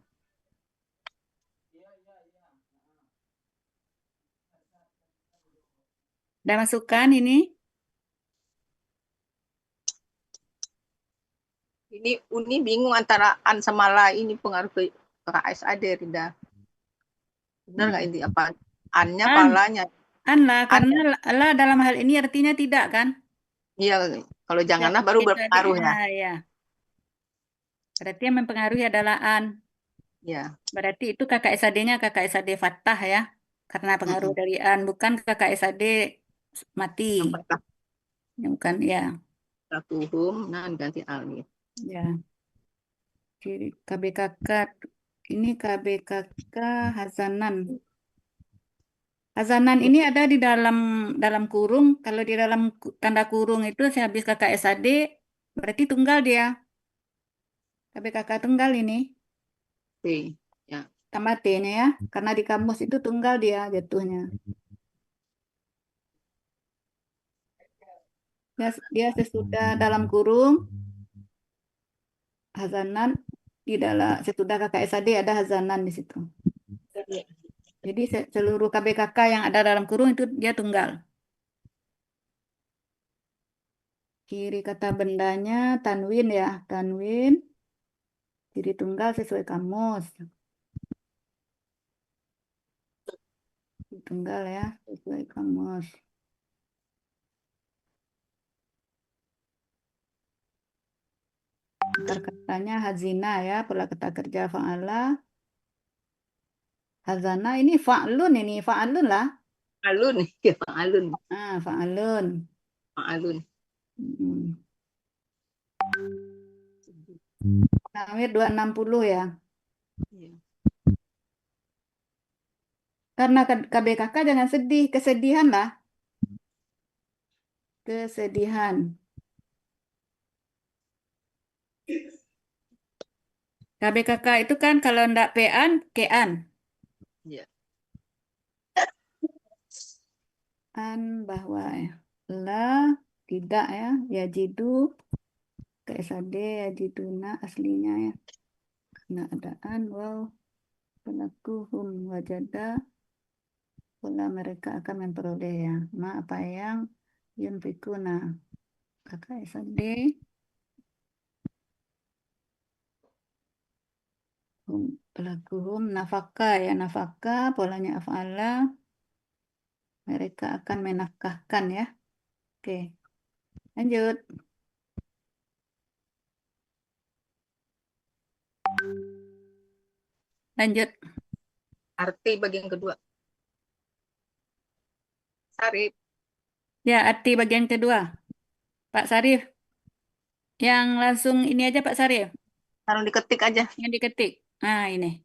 Udah masukkan ini? Ini Uni bingung antara an sama la, ini pengaruh ke KKSAD, Rida. Benar nggak ini apa? Annya, An. palanya. An lah, karena la dalam hal ini artinya tidak kan? Iya, kalau janganlah baru berpengaruh ya. Ya. Berarti yang mempengaruhi adalah an. Ya. Berarti itu KKSAD-nya KKSAD fathah ya. Karena pengaruh dari an, bukan KKSAD mati. Bukan ya. Satuhum, nah ganti alif. Ya. Ciri KBKK ini KBKK hazanan. Hazanan ini ada di dalam kurung. Kalau di dalam tanda kurung itu sehabis KKSAD berarti tunggal dia. KBKK tunggal ini. Oke, ya. Tambah T-nya ya. Karena di kamus itu tunggal dia jatuhnya. Dia sesudah dalam kurung hazanan, di dalam sesudah KKSAD ada hazanan di situ. Jadi seluruh KBKK yang ada dalam kurung itu dia tunggal. Kiri kata bendanya tanwin ya, tanwin. Ciri tunggal sesuai kamus. Tunggal ya, sesuai kamus. Akar katanya hazina ya, pola kata kerja fa'ala. Hazana ini fa'lun lah. Fa'alun, ya fa'alun. Ah, fa'alun. Fa'alun. Munawir 260 ya. Ya. Karena KBKK jangan sedih, kesedihan lah. Kesedihan. KBKK itu kan kalau ndak pean, kean. Ya. An bahwa ya. La tidak ya, yajidu KSAD yajiduna aslinya ya. Karena ada an waw pelakuhum wajada pola mereka akan memperoleh ya. Ma apa yang yunfikuna KSAD pelakuhum nafaka ya, nafaka polanya af'ala mereka akan menafkahkan ya. Oke, lanjut. Lanjut. Arti bagian kedua. Sarif. Ya, arti bagian kedua. Pak Sarif. Yang langsung ini aja Pak Sarif. Taruh diketik aja. Yang diketik. Nah, ini.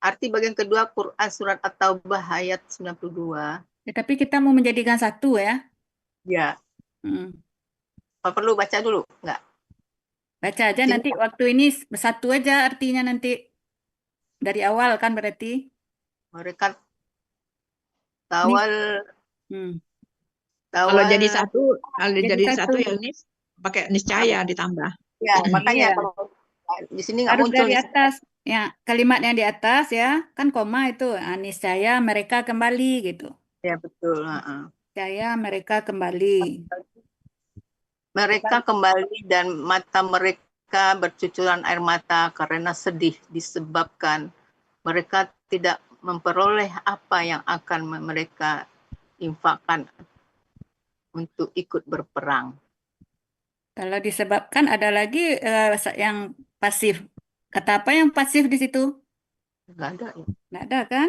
Arti bagian kedua Quran Surat At-Taubah ayat 92. Ya, tapi kita mau menjadikan satu ya. Ya. Apa perlu baca dulu? Enggak. Baca aja nanti waktu ini satu aja artinya nanti. Dari awal kan berarti. Mereka tawal. Kalau jadi satu ya ini pakai niscaya ditambah. Ya, makanya iya. Di sini nggak Harus muncul dari nih. atas. Ya, kalimat yang di atas ya, kan koma itu. Niscaya mereka kembali gitu. Ya betul. Heeh. Niscaya mereka kembali. Mereka kembali dan mata mereka bercucuran air mata karena sedih disebabkan mereka tidak memperoleh apa yang akan mereka infakkan untuk ikut berperang. Kalau disebabkan ada lagi yang pasif. Kata apa yang pasif di situ? Nggak ada ya. Nggak ada kan?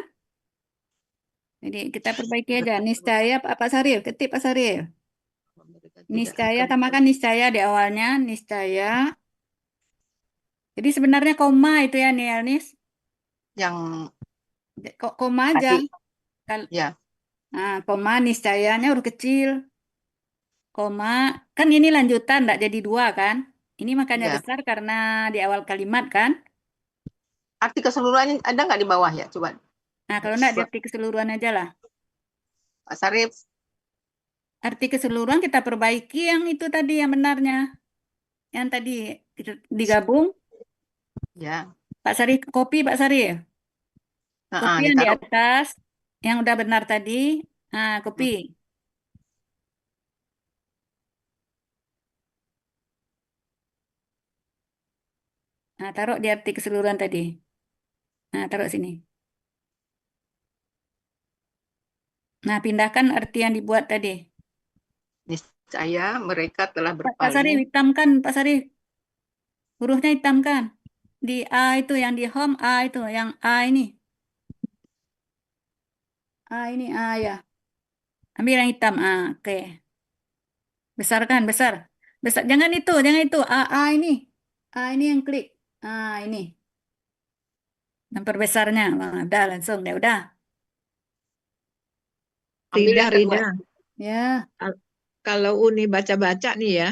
Jadi kita perbaiki aja. Niscaya Pak Saril, ketik Pak Saril. Mereka tidak Niscaya, akan tambahkan niscaya di awalnya. Niscaya. Jadi sebenarnya koma itu ya nih, Nis. yang Kok koma aja. tadi ya. Nah, koma niscayanya huruf kecil. Koma, kan ini lanjutan, enggak jadi dua kan? Ini makanya Ya. besar karena di awal kalimat kan? Arti keseluruhannya ada nggak di bawah ya? Coba Nah, kalau enggak diarti keseluruhan aja lah. Pak Sarif. Arti keseluruhan kita perbaiki yang itu tadi yang benarnya. Yang tadi digabung. Ya. Pak Sari, kopi Pak Sari. Kopi yang di Ditaruh. atas, yang udah benar tadi. Nah, kopi. Nah, taruh di arti keseluruhan tadi. Nah, taruh sini. Nah, pindahkan arti yang dibuat tadi. Niscaya mereka telah Pak Sari, berpaling. hitamkan Pak Sari. Hurufnya hitamkan. Di A itu, yang di home A itu, yang A ini. A ini A ya. Ambil yang hitam. Oke. Besarkan, besar. Besar. Jangan itu, jangan itu. A ini. A ini yang klik. Ini. Dan perbesarnya. Udah langsung, ya udah. Ambil Rida, yang kedua. Rida. Ya. Kalau Uni baca-baca nih ya,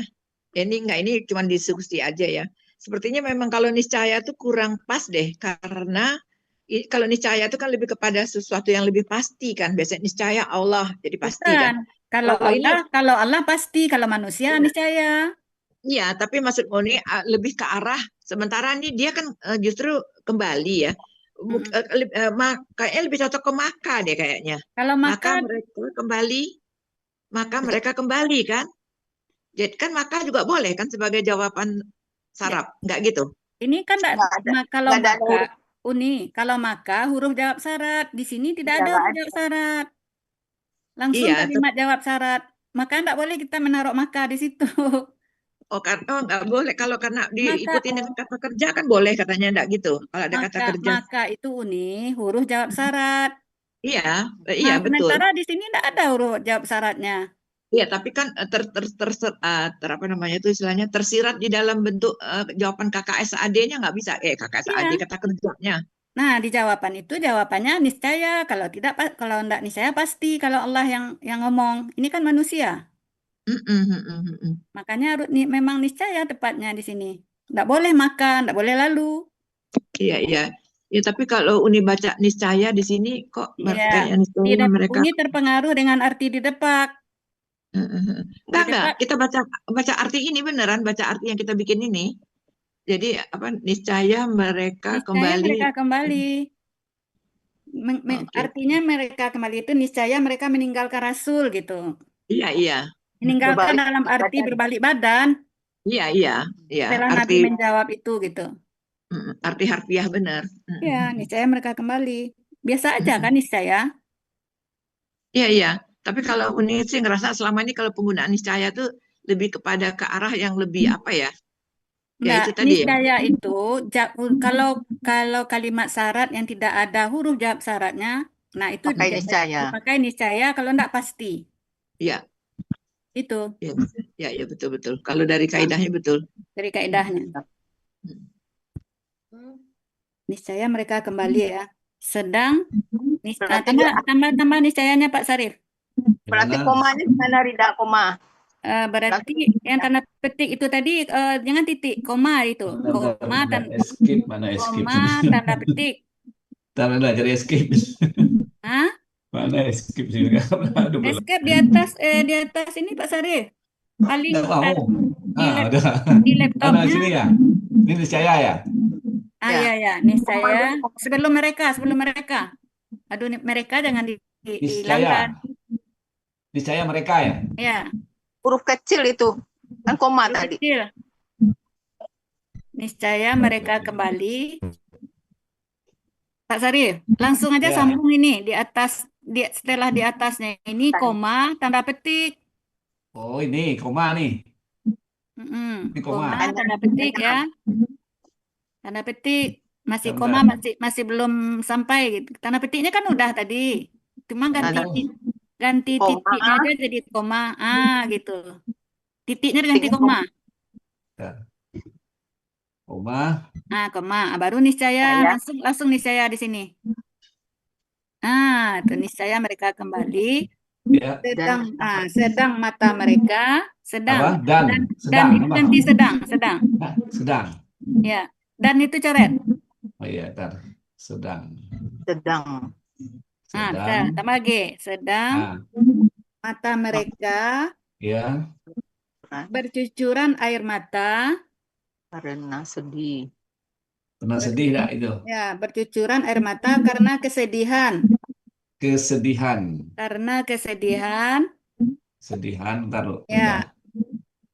ini cuma diskusi aja ya. Sepertinya memang kalau niscaya tuh kurang pas deh, karena kalau niscaya itu kan lebih kepada sesuatu yang lebih pasti kan. Biasanya niscaya Allah jadi pasti kan. Bukan. Kalau Kalau ini kalau Allah pasti, kalau manusia niscaya. iya, tapi maksud Uni lebih ke arah sementara nih dia kan justru kembali ya. Kayaknya lebih cocok ke Maka deh kayaknya. Kalau Maka maka mereka kembali kan. Jadi kan maka juga boleh kan sebagai jawaban saraf, nggak gitu? ini kan Nggak ada. kalau Nggak ada maka huruf. kalau maka huruf jawab syarat. Di sini tidak Iya, ada nggak huruf ada. jawab syarat. Langsung Iya, kalimat jawab syarat. Maka enggak boleh kita menaruh maka di situ. nggak boleh kalau karena Maka diikuti dengan kata kerja kan boleh katanya nggak gitu. Kalau ada kata kerja, maka itu huruf jawab syarat. iya, Nah, iya betul. sementara di sini tidak ada huruf jawab syaratnya. Iya, tapi kan apa namanya itu istilahnya tersirat di dalam bentuk jawaban KKSAD-nya nggak bisa. KKSAD Iya. kata kerjanya. Nah, di jawaban itu jawabannya niscaya. Kalau tidak, kalau enggak niscaya pasti. Kalau Allah yang ngomong, ini kan manusia. Makanya harus memang niscaya tepatnya di sini. Enggak boleh makan, enggak boleh lalu. Iya, iya. Ya, tapi kalau Uni baca niscaya di sini kok Iya. kayaknya niscaya mereka Uni terpengaruh dengan arti didepak. enggak. Kita baca arti ini beneran, baca arti yang kita bikin ini. Jadi apa niscaya mereka Niscaya kembali. mereka kembali. Oke. Artinya mereka kembali itu niscaya mereka meninggalkan Rasul gitu. Iya, iya. Meninggalkan Berbalik dalam arti badan. berbalik badan. Iya, iya, iya. Setelah Nabi Arti menjawab itu gitu. arti harfiah benar. Ya, niscaya mereka kembali. Biasa aja kan niscaya. Iya, iya. Tapi kalau Uni sih ngerasa selama ini kalau penggunaan niscaya tuh lebih kepada ke arah yang lebih apa ya? Ya Enggak, itu tadi ya. niscaya itu kalau kalau kalimat syarat yang tidak ada huruf jawab syaratnya, nah itu Pakai niscaya. dipakai niscaya kalau enggak pasti. Iya, Itu iya, iya, iya, betul. Kalau dari kaidahnya betul. dari kaidahnya. Niscaya mereka kembali ya. Sedang Berarti tambah niscayanya Pak Sarif. berarti komanya di mana, Rida? Koma. Berarti yang tanda petik itu tadi jangan titik, koma itu. Koma Mana escape? koma tanda petik. Tanda cari escape. Hah? Mana escape sih? Aduh, belum. Escape di atas ini Pak Sarif. Paling Nggak mau. lap- udah. di Mana laptopnya. sini ya? Ini niscaya ya? Ya. Ya, ya, niscaya sebelum mereka. Aduh, mereka jangan dihilangkan. Niscaya. Niscaya mereka ya? Ya, Huruf kecil itu. Kan koma huruf tadi. kecil. Niscaya mereka kembali. Pak Sarif, langsung aja Ya. sambung ini di atas, setelah di atasnya ini koma tanda petik. Oh, ini koma nih. Ini koma. Koma tanda petik ya. Tanda petik masih koma, Bentar. masih belum sampai gitu. Tanda petiknya kan udah tadi. Cuma ganti Oh, ganti Koma. titiknya aja jadi koma. Gitu. Titiknya diganti Titiknya koma. bentar. Koma. Koma. Baru niscaya Saya. langsung niscaya di sini. Itu niscaya mereka kembali. Ya. Sedang mata mereka, Apa? Dan. dan Sedang. itu Apa? ganti sedang. Nah, sedang. Ya. Dan itu coret. Oh iya, ntar. Sedang. Sedang. Sedang. Tambah lagi. Sedang Nah, mata mereka ya. bercucuran air mata. Karena sedih. Pernah sedih nggak itu? Ya, bercucuran air mata karena kesedihan. Kesedihan. Karena kesedihan. Sedihan, ntar lu. Ya.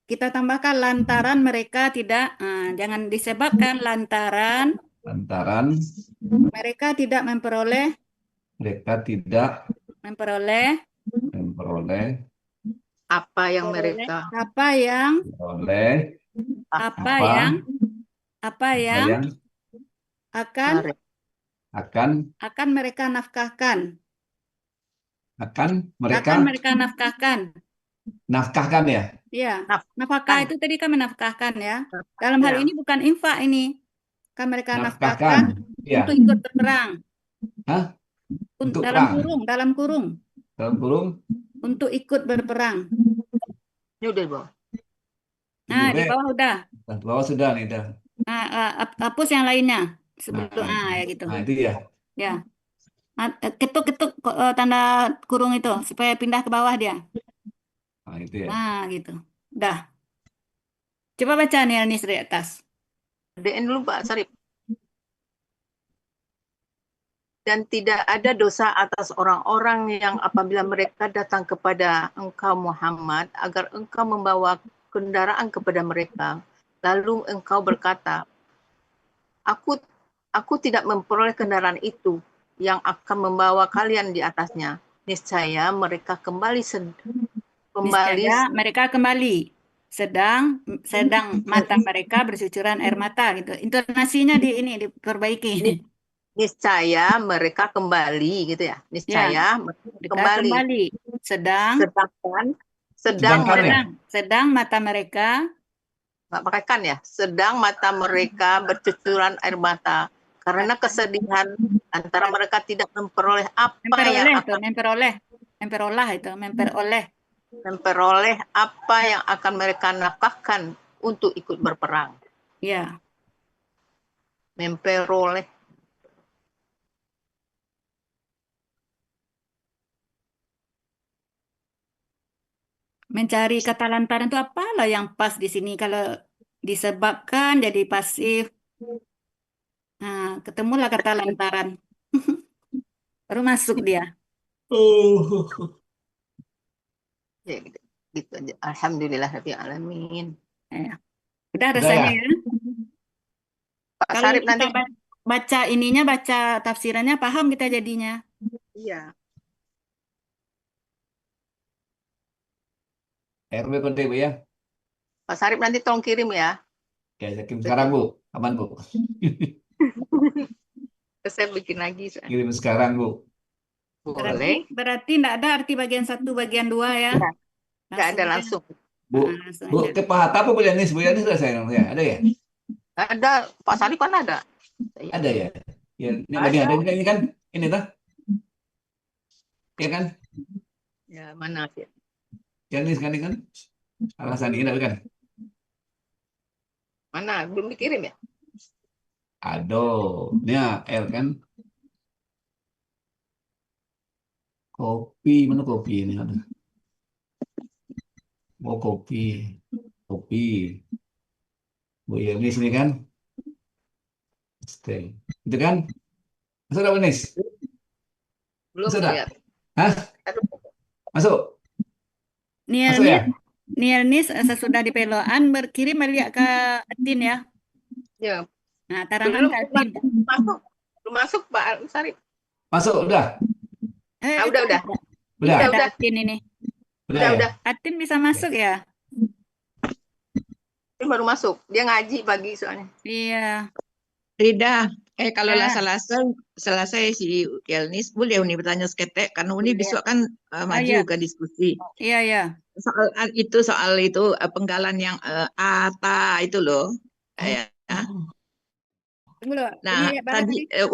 Kita tambahkan lantaran mereka tidak, jangan disebabkan lantaran Lantaran mereka tidak memperoleh mereka tidak memperoleh Apa yang mereka apa yang memperoleh apa apa yang apa yang yang akan akan mereka nafkahkan. akan mereka Akan mereka nafkahkan. nafkahkan ya. Ya, nafkah Nafkahkan. itu tadi kan menafkahkan ya. Dalam hal Ya. ini bukan infak ini. Kan mereka Nafkahkan. nafkahkan Ya. untuk ikut berperang. Hah? Untuk Dalam perang. kurung, dalam kurung. Dalam kurung. Untuk ikut berperang. Ini udah di bawah. Di bawah udah. Di bawah sudah nih, dah. Hapus yang lainnya sebelum ya gitu. Nah, itu ya. Ya. Ketuk tanda kurung itu supaya pindah ke bawah dia. Nah, itu ya. Gitu. Udah. Coba baca nih Alnis dari atas. DN dulu Pak Sarip. Dan tidak ada dosa atas orang-orang yang apabila mereka datang kepada engkau Muhammad agar engkau membawa kendaraan kepada mereka. Lalu engkau berkata, aku tidak memperoleh kendaraan itu yang akan membawa kalian di atasnya. Niscaya mereka kembali. Niscaya mereka kembali. Sedang mata mereka bercucuran air mata gitu. Intonasinya diperbaiki. Niscaya mereka kembali gitu ya. Niscaya mereka kembali. Sedang mata mereka, nggak pakai kan ya, sedang mata mereka bercucuran air mata karena kesedihan antara mereka tidak memperoleh memperoleh apa yang akan mereka nafkahkan untuk ikut berperang. Ya. Memperoleh. Mencari kata lantaran itu apalah yang pas di sini kalau disebabkan jadi pasif. Ketemulah kata lantaran. Baru masuk dia. Ya, gitu aja. Alhamdulillahirabbil alamin. Ya. Udah rasanya ya. Pak Kalau Sarip kita nanti baca tafsirannya paham kita jadinya. Iya. RW kontak Bu ya. Pak Sarip nanti tolong kirim ya. Oke, saya kirim sekarang Bu. Aman Bu. Saya bikin lagi. Kirim sekarang Bu. Boleh. Berarti enggak ada arti bagian 1, bagian 2 ya? Enggak ada langsung. Bu, ke Pak Hatta apa Bu Yanis? Bu Yanis sudah saya ya? Ada ya? Ada, Pak Sarip kan ada. Ada ya? Ya, ini ada ini kan? Ini tuh. Ya kan? Ya, mana sih? Yanis kan ini kan? Alasan ini kan? Mana? Belum dikirim ya? Aduh, ini L kan? Kopi, mana kopi ini? Ada. Oh, kopi. Kopi. Bu Yelnis ini kan. Stay. Itu kan? Masuk nggak, Bu Nis? Belum Masuk nggak? lihat. Hah? Aduh, Masuk? Masuk ya? Niernis sesudah di Peloan berkirim lihat ke Atin ya. ya. Nah, tarangan ke Atin. Belum masuk Pak Sari. Masuk, udah? Udah. Ada Udah. Atin ini. Udah ya? Udah. Atin bisa masuk ya? Ini baru masuk. Dia ngaji pagi soalnya. Iya. Rida, kalau lah Ya. selesai si Yelnis, boleh Uni bertanya seketek karena Uni Boleh. besok kan maju iya. ke diskusi. Iya. Soal itu penggalan yang ata itu loh. Ya. Tunggu loh. Nah, Ini lihat Bara tadi tadi.